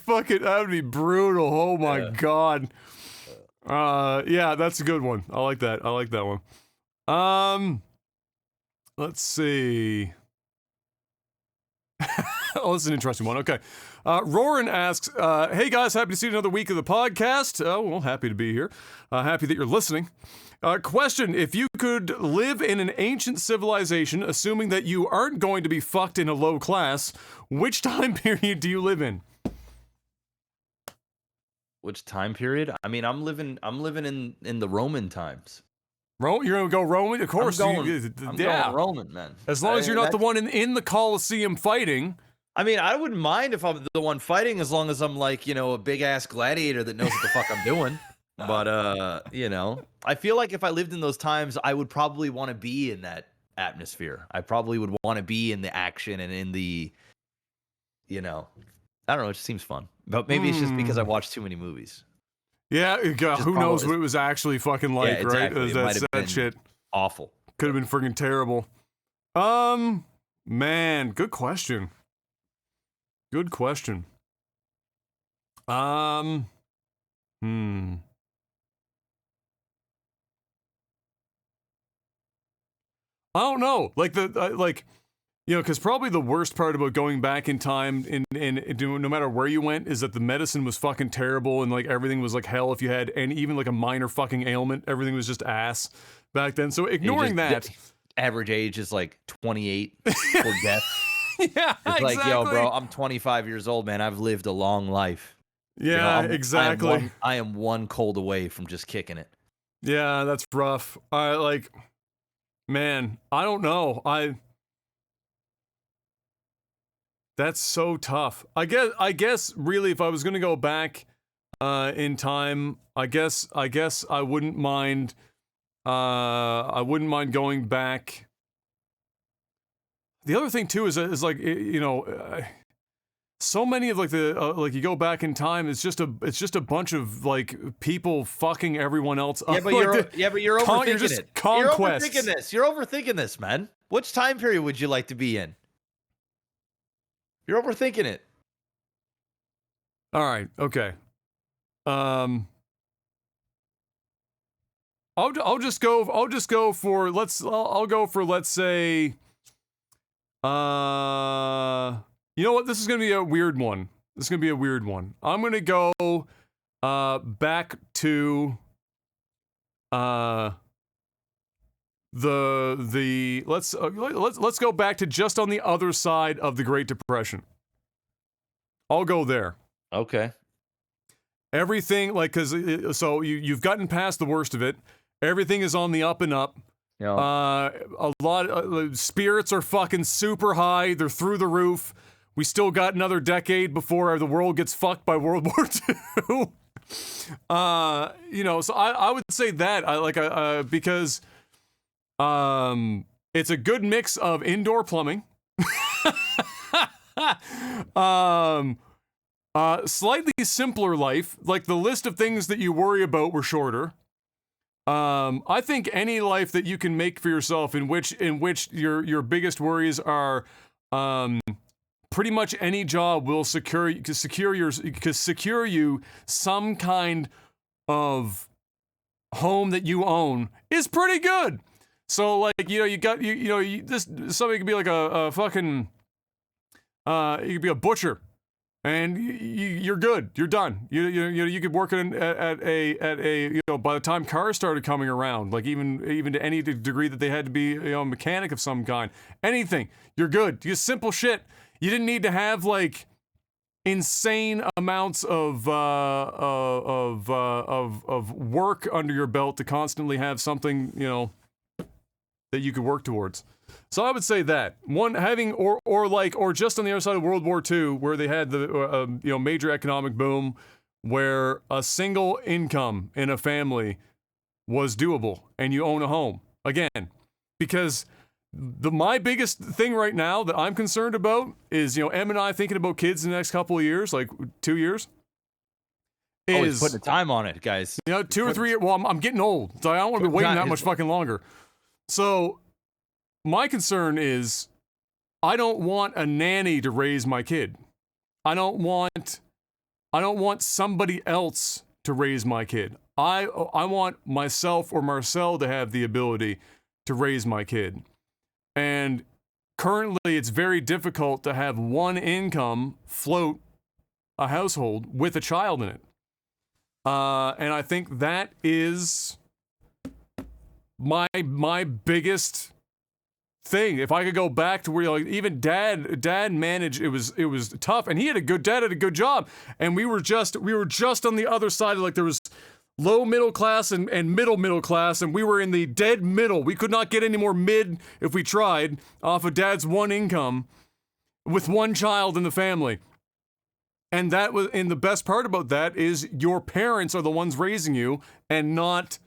S1: brutal. Oh my god. Yeah, that's a good one. I like that. I like that one. Let's see. Oh, this is an interesting one. Okay. Roran asks, hey guys, happy to see another week of the podcast. Oh, well, happy to be here. Happy that you're listening. Question, if you could live in an ancient civilization, assuming that you aren't going to be fucked in a low class, which time period do you live in?
S3: Which time period? I mean, I'm living in the Roman times.
S1: You're gonna go Roman? Of course.
S3: I'm going Roman, man.
S1: As long as you're not the one in the Colosseum fighting.
S3: I mean, I wouldn't mind if I'm the one fighting, as long as I'm like, a big ass gladiator that knows what the fuck I'm doing. But I feel like if I lived in those times, I would probably want to be in that atmosphere. I probably would want to be in the action and in the, I don't know. It just seems fun. But maybe it's just because I watched too many movies.
S1: Yeah, who knows what it was actually fucking like,
S3: yeah, exactly.
S1: Right? That shit.
S3: Awful.
S1: Could have been freaking terrible. Man, good question. Good question. I don't know. Because probably the worst part about going back in time, no matter where you went, is that the medicine was fucking terrible and like everything was like hell if you had, and even like a minor fucking ailment, everything was just ass back then. So ignoring that,
S3: average age is like 28 for death.
S1: Yeah,
S3: it's like, yo, bro, I'm 25 years old, man. I've lived a long life.
S1: Yeah, exactly.
S3: I am one cold away from just kicking it.
S1: Yeah, that's rough. Man, I don't know. That's so tough. I guess really, if I was gonna go back in time, I guess I wouldn't mind. I wouldn't mind going back. The other thing too is like, so many of like the like you go back in time, it's just a bunch of like people fucking everyone else up.
S3: Yeah, but you're overthinking it.
S1: Conquests.
S3: You're overthinking this, man. Which time period would you like to be in? You're overthinking it.
S1: All right. Okay. I'll just go for let's say. You know what? This is gonna be a weird one. I'm gonna go back to let's go back to just on the other side of the Great Depression. I'll go there.
S3: Okay.
S1: Everything, like, so you've gotten past the worst of it. Everything is on the up and up.
S3: Yeah.
S1: A lot of spirits are fucking super high. They're through the roof. We still got another decade before the world gets fucked by World War II. So I would say that because it's a good mix of indoor plumbing. Slightly simpler life, like the list of things that you worry about were shorter. I think any life that you can make for yourself in which your biggest worries are pretty much any job will secure you some kind of home that you own is pretty good. So like somebody could be like a fucking you could be a butcher. And you're good. You're done. You could work at a by the time cars started coming around, like even to any degree that they had to be a mechanic of some kind, anything, you're good. Just simple shit. You didn't need to have like insane amounts of work under your belt to constantly have something that you could work towards. So I would say that one having or just on the other side of World War II, where they had the major economic boom, where a single income in a family was doable, and you own a home again, because my biggest thing right now that I'm concerned about is Em and I thinking about kids in the next couple of years, like 2 years.
S3: He's putting the time on it, guys.
S1: 2 or 3 years. Well, I'm getting old, so I don't want to be waiting that much fucking longer. So. My concern is I don't want a nanny to raise my kid. I don't want somebody else to raise my kid. I want myself or Marcel to have the ability to raise my kid. And currently it's very difficult to have one income float a household with a child in it. And I think that is my biggest thing. If I could go back to where like even dad managed, it was tough, and dad had a good job, and we were just on the other side of, like, there was low middle class and middle class, and we were in the dead middle. We could not get any more mid if we tried off of dad's one income with one child in the family. And the best part about that is your parents are the ones raising you and not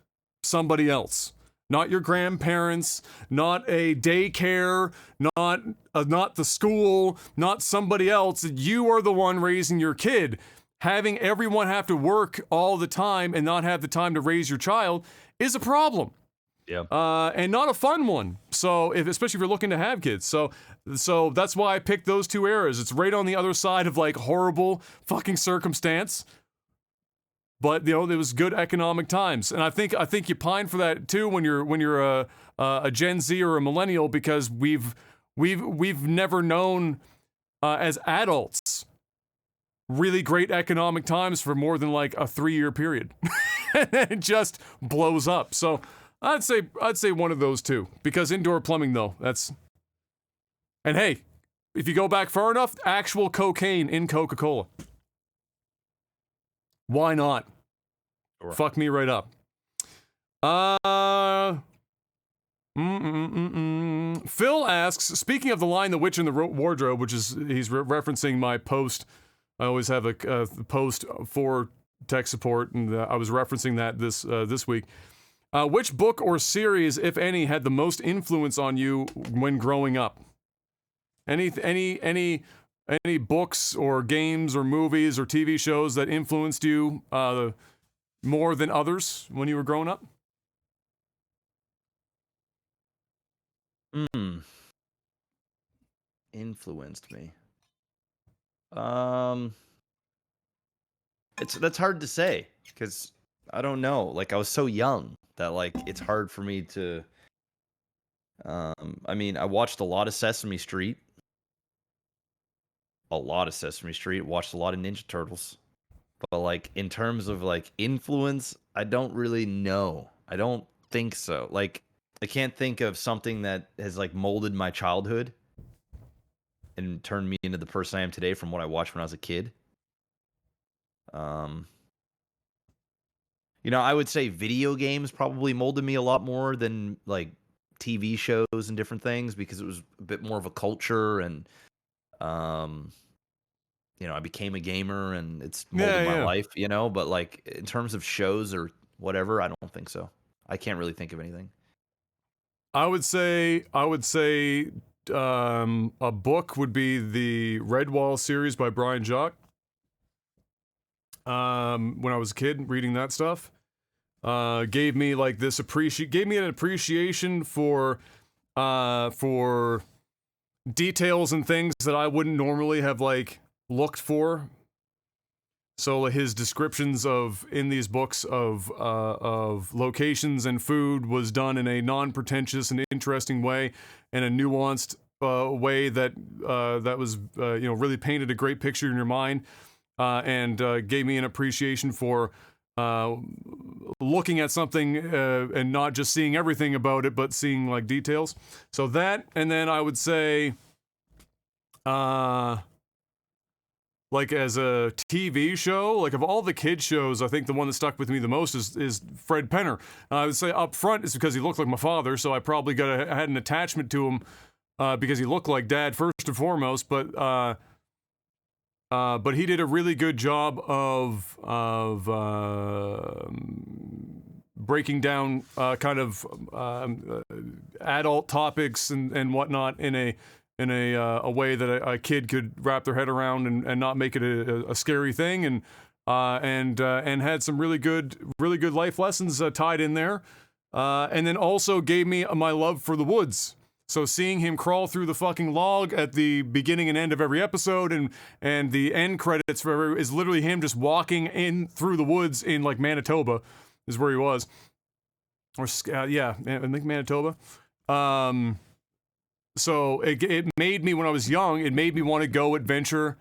S1: somebody else. Not your grandparents, not a daycare, not the school, not somebody else. You are the one raising your kid. Having everyone have to work all the time and not have the time to raise your child is a problem.
S2: Yeah.
S1: And not a fun one. So, especially if you're looking to have kids. So that's why I picked those two eras. It's right on the other side of, like, horrible fucking circumstance. But, it was good economic times, and I think you pine for that too when you're a Gen Z or a millennial, because we've never known as adults really great economic times for more than like a 3-year period. It just blows up. So I'd say one of those two, because indoor plumbing though, and hey, if you go back far enough, actual cocaine in Coca-Cola. Why not?
S2: Sure.
S1: Fuck me right up. Phil asks, speaking of the line "The Witch in the Wardrobe," which is he's referencing my post. I always have a post for tech support, and I was referencing that this week. Which book or series, if any, had the most influence on you when growing up? Any books or games or movies or TV shows that influenced you more than others when you were growing up?
S2: Influenced me. That's hard to say, because I don't know. Like, I was so young that, like, it's hard for me to. I mean, I watched a lot of Sesame Street. Watched a lot of Ninja Turtles. But, like, in terms of, like, influence, I don't really know. I don't think so. Like, I can't think of something that has, like, molded my childhood and turned me into the person I am today from what I watched when I was a kid. I would say video games probably molded me a lot more than, like, TV shows and different things, because it was a bit more of a culture, and I became a gamer, and it's molded my life, but, like, in terms of shows or whatever, I don't think so. I can't really think of anything.
S1: I would say a book would be the Redwall series by Brian Jacques. When I was a kid, reading that stuff gave me like this gave me an appreciation for details and things that I wouldn't normally have, like, looked for. So his descriptions in these books of locations and food was done in a non-pretentious and interesting way, and a nuanced way that was really painted a great picture in your mind, and gave me an appreciation for looking at something and not just seeing everything about it, but seeing, like, details. So that, and then I would say, like, as a TV show, like, of all the kid shows, I think the one that stuck with me the most is Fred Penner. I would say up front it's because he looked like my father, so I probably I had an attachment to him because he looked like Dad first and foremost. But he did a really good job of breaking down kind of adult topics and whatnot in a way that a kid could wrap their head around and not make it a scary thing, and had some really good life lessons tied in there, and then also gave me my love for the woods, So seeing him crawl through the fucking log at the beginning and end of every episode, and the end credits for every, is literally him just walking in through the woods in like Manitoba, is where he was, or yeah, I think Manitoba. So it made me, when I was young, it made me want to go adventure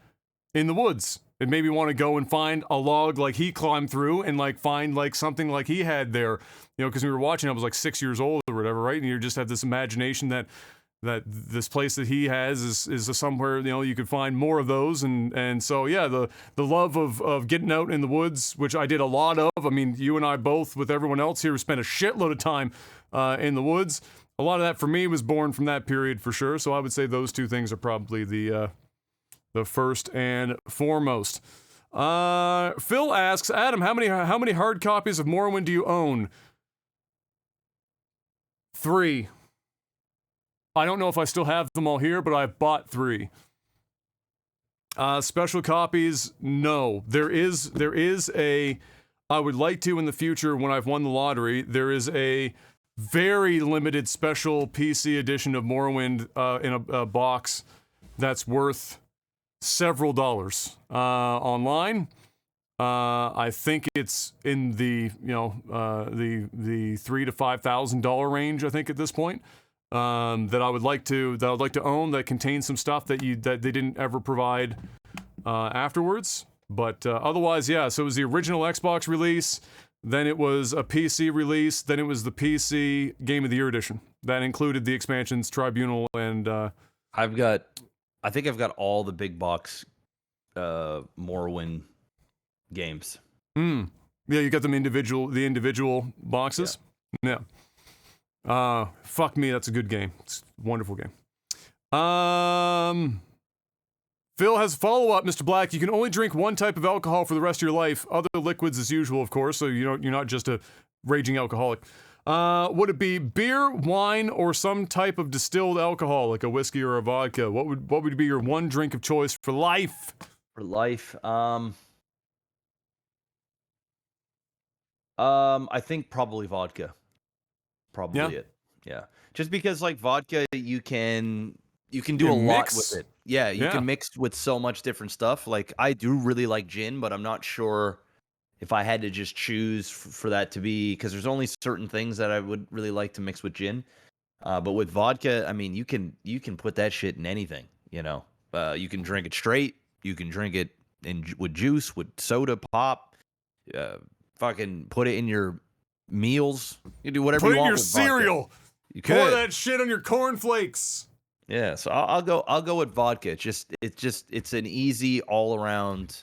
S1: in the woods. It made me want to go and find a log like he climbed through, and like find like something like he had there. You know, because we were watching, I was like 6 years old or whatever, right? And you just have this imagination that this place that he has is somewhere, you know, you could find more of those. And so, yeah, the love of getting out in the woods, which I did a lot of. I mean, you and I both, with everyone else here, spent a shitload of time in the woods. A lot of that for me was born from that period for sure. So I would say those two things are probably the first and foremost. Phil asks, Adam, how many hard copies of Morrowind do you own? 3. I don't know if I still have them all here, but I've bought 3. Special copies, no. There is a, I would like to in the future when I've won the lottery, there is a very limited special PC edition of Morrowind in a box that's worth several dollars online. I think it's in the, you know, the $3,000 to $5,000 range, I think, at this point. That I would like to own, that contains some stuff that they didn't ever provide afterwards. But otherwise, yeah. So it was the original Xbox release, then it was a PC release, then it was the PC Game of the Year edition that included the expansions, Tribunal, and
S3: I think I've got all the big box Morrowind games.
S1: Yeah, you got them the individual boxes. Yeah. Fuck me, that's a good game. It's a wonderful game. Phil has a follow-up, Mr. Black. You can only drink one type of alcohol for the rest of your life. Other liquids as usual, of course, so you're not just a raging alcoholic. Would it be beer, wine, or some type of distilled alcohol, like a whiskey or a vodka? What would be your one drink of choice for life?
S3: For life, I think probably vodka. Probably it. Yeah. Just because like vodka, you can do a lot with it. Yeah, you can mix with so much different stuff. Like I do really like gin, but I'm not sure if I had to just choose for that to be, because there's only certain things that I would really like to mix with gin. But with vodka, I mean, you can put that shit in anything, you know. You can drink it straight, you can drink it with juice, with soda, pop, fucking put it in your meals. You do whatever you want.
S1: Put it in your cereal.
S3: You could
S1: pour that shit on your cornflakes.
S3: Yeah, so I'll go with vodka. It's an easy all around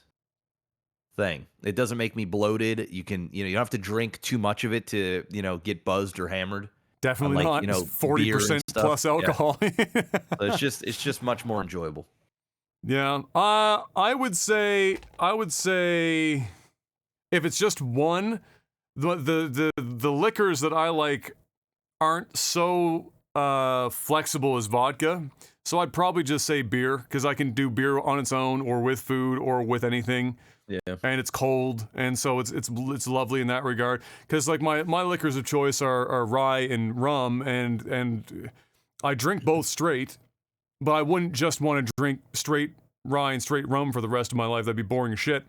S3: thing. It doesn't make me bloated. You don't have to drink too much of it to, get buzzed or hammered.
S1: Definitely not. 40% plus alcohol.
S3: Yeah. So it's just much more enjoyable.
S1: Yeah. I would say if it's just one, the liquors that I like aren't so flexible as vodka. So I'd probably just say beer, because I can do beer on its own or with food or with anything.
S3: Yeah.
S1: And it's cold, and so it's lovely in that regard. Because like my liquors of choice are rye and rum, and I drink both straight, but I wouldn't just want to drink straight rye and straight rum for the rest of my life. That'd be boring as shit.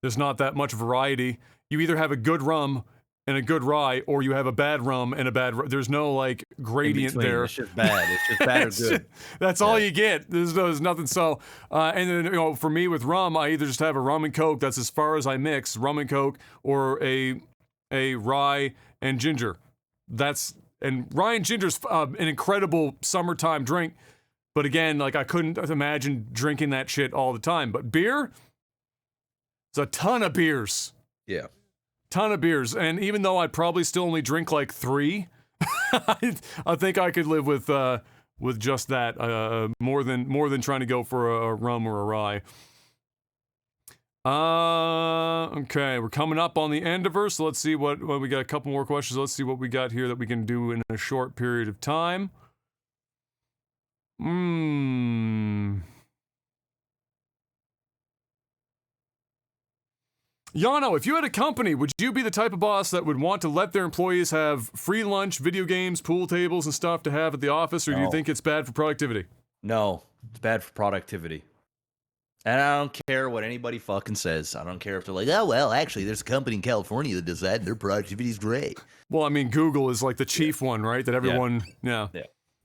S1: There's not that much variety. You either have a good rum and a good rye, or you have a bad rum and a bad. There's no like gradient there.
S3: It's just bad. It's just bad or good.
S1: That's all you get. There's nothing. So, and then for me with rum, I either just have a rum and coke. That's as far as I mix rum and coke, or a rye and ginger. And rye and ginger's an incredible summertime drink. But again, like I couldn't imagine drinking that shit all the time. But beer, it's a ton of beers.
S3: Yeah.
S1: Ton of beers, and even though I'd probably still only drink like 3, I think I could live with just that, more than trying to go for a rum or a rye. Okay, we're coming up on the end of her, so let's see what we got. A couple more questions. Let's see what we got here that we can do in a short period of time. Yano, if you had a company, would you be the type of boss that would want to let their employees have free lunch, video games, pool tables, and stuff to have at the office, or do you think it's bad for productivity?
S3: No, it's bad for productivity. And I don't care what anybody fucking says. I don't care if they're like, oh, well, actually, there's a company in California that does that, and their productivity's great.
S1: Well, I mean, Google is like the chief one, right? That everyone,
S3: yeah.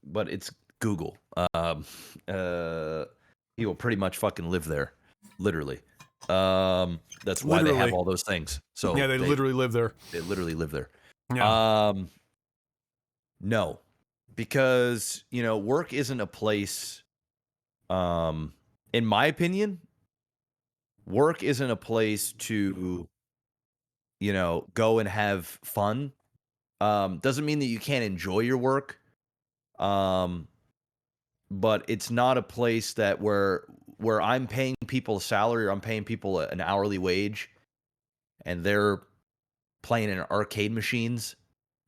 S3: But it's Google. People pretty much fucking live there, literally. That's why they have all those things. So
S1: yeah, they literally live there.
S3: They literally live there.
S1: Yeah.
S3: No, because work isn't a place. In my opinion, work isn't a place to, go and have fun. Doesn't mean that you can't enjoy your work. But it's not a place that where I'm paying people a salary or I'm paying people an hourly wage and they're playing in arcade machines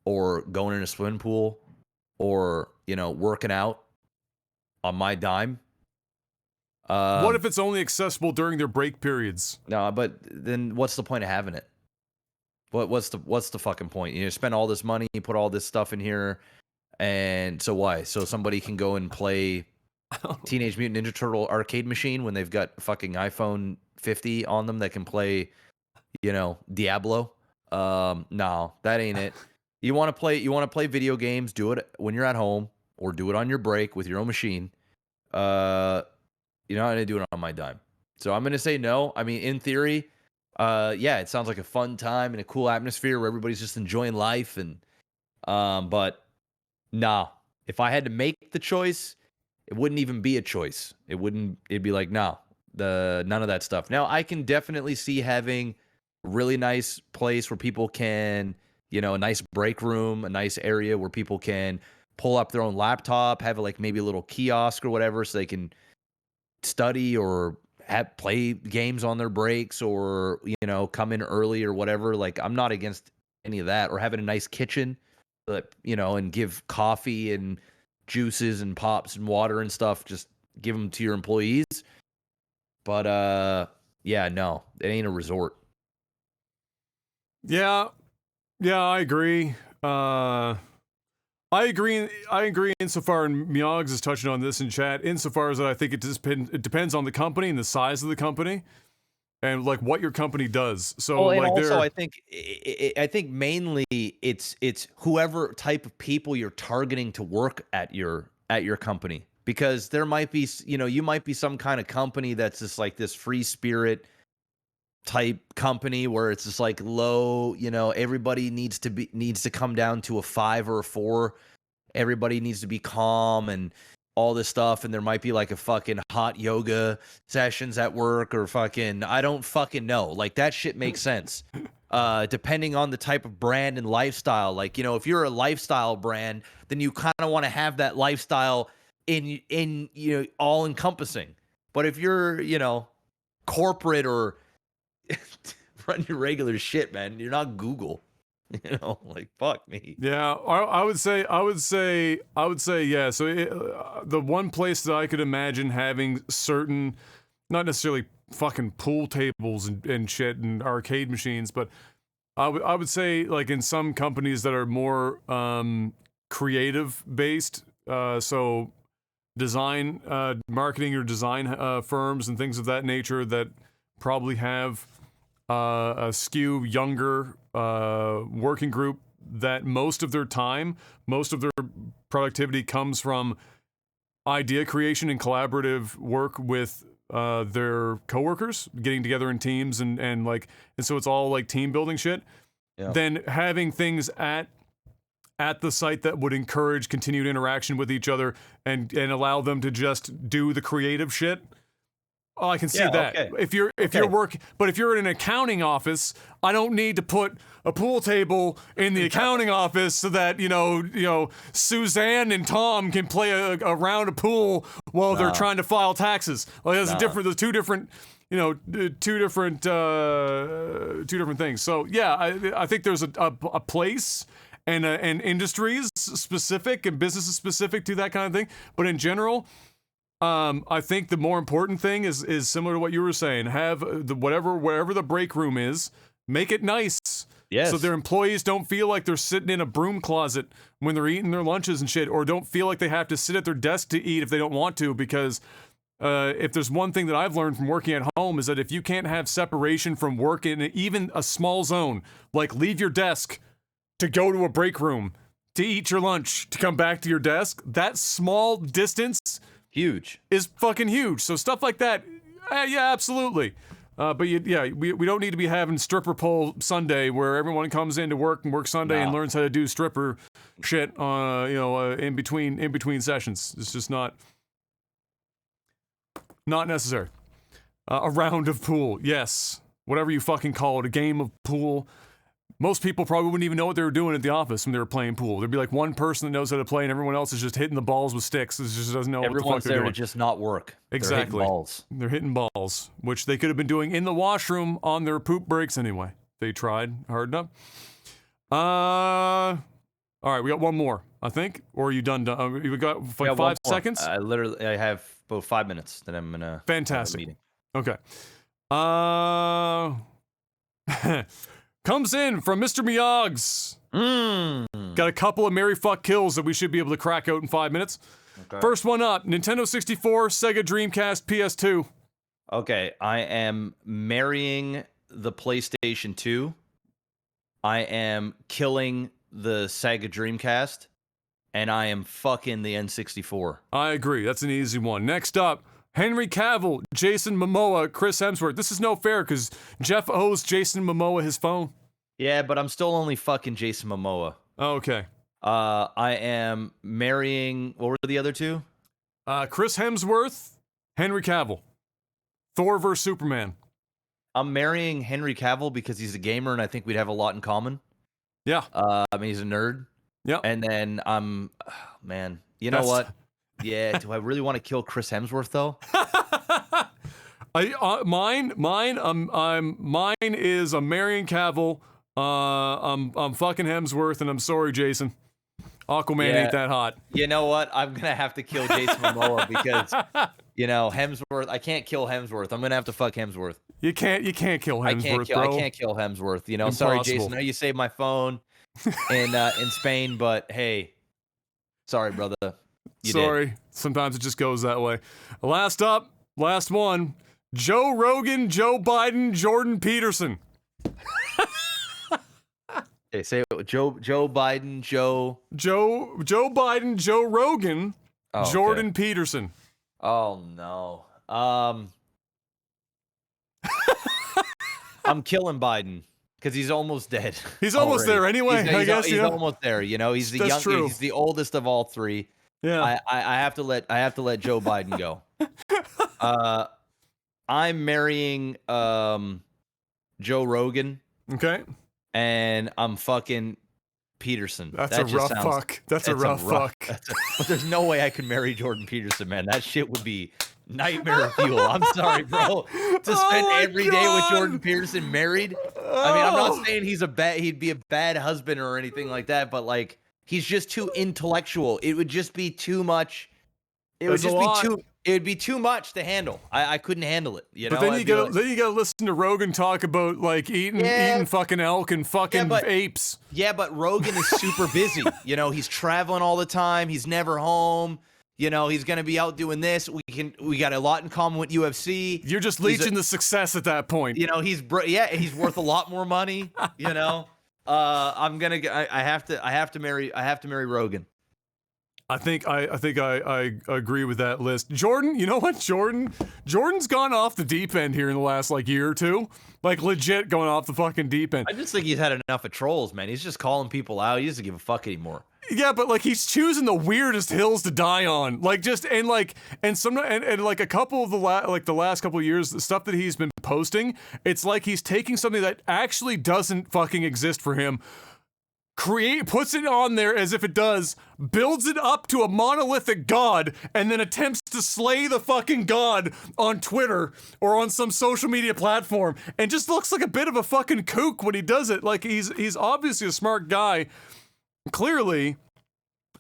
S3: or going in a swimming pool or, working out on my dime.
S1: What if it's only accessible during their break periods?
S3: No, but then what's the point of having it? What's the fucking point? You spend all this money, you put all this stuff in here, and so why? So somebody can go and play Teenage Mutant Ninja Turtle arcade machine when they've got fucking iPhone 50 on them that can play, Diablo. No, that ain't it. You want to play video games, do it when you're at home or do it on your break with your own machine. You're not going to do it on my dime. So I'm going to say no. I mean, in theory, it sounds like a fun time and a cool atmosphere where everybody's just enjoying life. And but nah, if I had to make the choice, it wouldn't even be a choice. It'd be like, no, none of that stuff. Now, I can definitely see having a really nice place where people can, a nice break room, a nice area where people can pull up their own laptop, have maybe a little kiosk or whatever so they can study or play games on their breaks or come in early or whatever. Like, I'm not against any of that, or having a nice kitchen and give coffee and juices and pops and water and stuff, just give them to your employees. But no, it ain't a resort.
S1: Yeah, I agree. I agree insofar, and Myogs is touching on this in chat, insofar as that I think it depends on the company and the size of the company and what your company does. So
S3: and also I think mainly it's whoever type of people you're targeting to work at your company, because there might be, you might be some kind of company that's just like this free spirit type company where it's just like low, everybody needs to come down to a 5 or a 4. Everybody needs to be calm and all this stuff. And there might be like a fucking hot yoga sessions at work or I don't fucking know. Like, that shit makes sense. Depending on the type of brand and lifestyle. Like, if you're a lifestyle brand, then you kind of want to have that lifestyle in all encompassing. But if you're, corporate or run your regular shit, man, you're not Google. Fuck me.
S1: Yeah, I would say yeah. So the one place that I could imagine having certain, not necessarily fucking pool tables and shit and arcade machines, but I would say in some companies that are more creative based, so design, marketing or design firms and things of that nature that probably have a skew younger working group, that most of their productivity comes from idea creation and collaborative work with their coworkers, getting together in teams and so it's all team building shit. Yeah. Then having things at the site that would encourage continued interaction with each other and allow them to just do the creative shit. Oh, I can see that. Okay. If you're working, but if you're in an accounting office, I don't need to put a pool table in the accounting office so that Suzanne and Tom can play a round of pool while they're trying to file taxes. There's two different things. So yeah, I think there's a place and industries specific and businesses specific to that kind of thing. But in general, I think the more important thing is similar to what you were saying. Have wherever the break room is, make it nice.
S3: Yes.
S1: So their employees don't feel like they're sitting in a broom closet when they're eating their lunches and shit, or don't feel like they have to sit at their desk to eat if they don't want to, because if there's one thing that I've learned from working at home is that if you can't have separation from work in even a small zone, like leave your desk to go to a break room, to eat your lunch, to come back to your desk, that small distance
S3: huge
S1: is fucking huge. So stuff like that, yeah, absolutely. But we don't need to be having stripper pole Sunday where everyone comes in to work and work Sunday and learns how to do stripper shit, in between sessions. It's just not necessary. A round of pool, yes, whatever you fucking call it, a game of pool. Most people probably wouldn't even know what they were doing at the office when they were playing pool. There'd be like one person that knows how to play, and everyone else is just hitting the balls with sticks. It just doesn't know what the fuck they're doing.
S3: Everyone's there to just not work.
S1: Exactly.
S3: They're hitting
S1: balls, which they could have been doing in the washroom on their poop breaks anyway. They tried hard enough. All right, we got one more, I think. Or are you done? We got like 5 seconds?
S3: I have about 5 minutes that I'm gonna.
S1: Fantastic.
S3: Meeting.
S1: Okay. Comes in from Mr. Miyogs. Got a couple of Mary Fuck kills that we should be able to crack out in 5 minutes. Okay. First one up, Nintendo 64, Sega Dreamcast, PS2.
S3: Okay, I am marrying the PlayStation 2. I am killing the Sega Dreamcast. And I am fucking the N64.
S1: I agree, that's an easy one. Next up, Henry Cavill, Jason Momoa, Chris Hemsworth. This is no fair because Jeff owes Jason Momoa his phone.
S3: Yeah, but I'm still only fucking Jason Momoa.
S1: Okay.
S3: I am marrying. What were the other two?
S1: Chris Hemsworth, Henry Cavill. Thor vs. Superman.
S3: I'm marrying Henry Cavill because he's a gamer and I think we'd have a lot in common.
S1: Yeah.
S3: I mean, he's a nerd.
S1: Yeah.
S3: And then man, you know what? Yeah, do I really want to kill Chris Hemsworth though?
S1: Mine is I'm marrying Cavill. I'm fucking Hemsworth, and I'm sorry, Jason. Aquaman ain't that hot.
S3: You know what? I'm gonna have to kill Jason Momoa because Hemsworth. I can't kill Hemsworth. I'm gonna have to fuck Hemsworth.
S1: You can't kill Hemsworth,
S3: bro. I can't kill Hemsworth. You know, sorry, Jason. I know you saved my phone in Spain, but hey, sorry, brother.
S1: Sorry. Sometimes it just goes that way. Last up, last one. Joe Rogan, Joe Biden, Jordan Peterson.
S3: Okay, say it. Joe Biden, Joe
S1: Biden, Joe Rogan, Jordan Peterson.
S3: Oh no. I'm killing Biden because he's almost dead.
S1: He's almost there anyway. I guess
S3: he's almost there. You know, he's the youngest. He's the oldest of all three.
S1: Yeah.
S3: I have to let Joe Biden go. I'm marrying Joe Rogan.
S1: Okay.
S3: And I'm fucking Peterson.
S1: That's a rough fuck. That's a rough fuck.
S3: But there's no way I could marry Jordan Peterson, man. That shit would be nightmare fuel. I'm sorry, bro. To spend every day with Jordan Peterson married. I mean, I'm not saying he'd be a bad husband or anything like that, but like he's just too intellectual. It would just be too much. It would be too much to handle. I couldn't handle it. You know.
S1: But then you gotta listen to Rogan talk about like eating fucking elk and fucking apes.
S3: Yeah, but Rogan is super busy. You know, he's traveling all the time. He's never home. You know, he's gonna be out doing this. We got a lot in common with UFC.
S1: You're just leeching the success at that point.
S3: You know, he's worth a lot more money. You know, I have to marry Rogan.
S1: I think I agree with that list. Jordan, you know what? Jordan's gone off the deep end here in the last like year or two. Like legit going off the fucking deep end.
S3: I just think he's had enough of trolls, man. He's just calling people out. He doesn't give a fuck anymore.
S1: Yeah, but like he's choosing the weirdest hills to die on. Like just and like a couple of the last couple of years, the stuff that he's been posting, it's like he's taking something that actually doesn't fucking exist for him. Puts it on there as if it does, builds it up to a monolithic god, and then attempts to slay the fucking god on Twitter or on some social media platform, and just looks like a bit of a fucking kook when he does it. Like he's obviously a smart guy, clearly,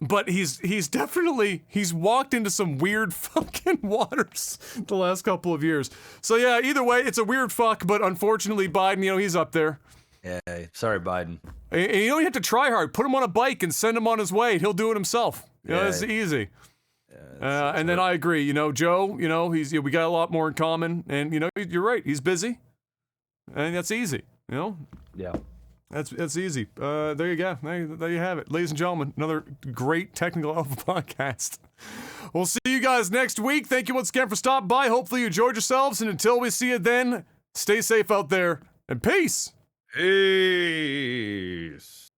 S1: But he's walked into some weird fucking waters the last couple of years. So yeah, either way, it's a weird fuck, but unfortunately Biden, he's up there.
S2: Yeah, sorry, Biden.
S1: And you don't have to try hard. Put him on a bike and send him on his way. He'll do it himself. It's easy. And then I agree. Joe, we got a lot more in common. And, you're right. He's busy. And that's easy,
S2: Yeah.
S1: That's easy. There you go. There you have it. Ladies and gentlemen, another great Technical Alpha podcast. We'll see you guys next week. Thank you once again for stopping by. Hopefully you enjoyed yourselves. And until we see you then, stay safe out there. And peace.
S2: Peace.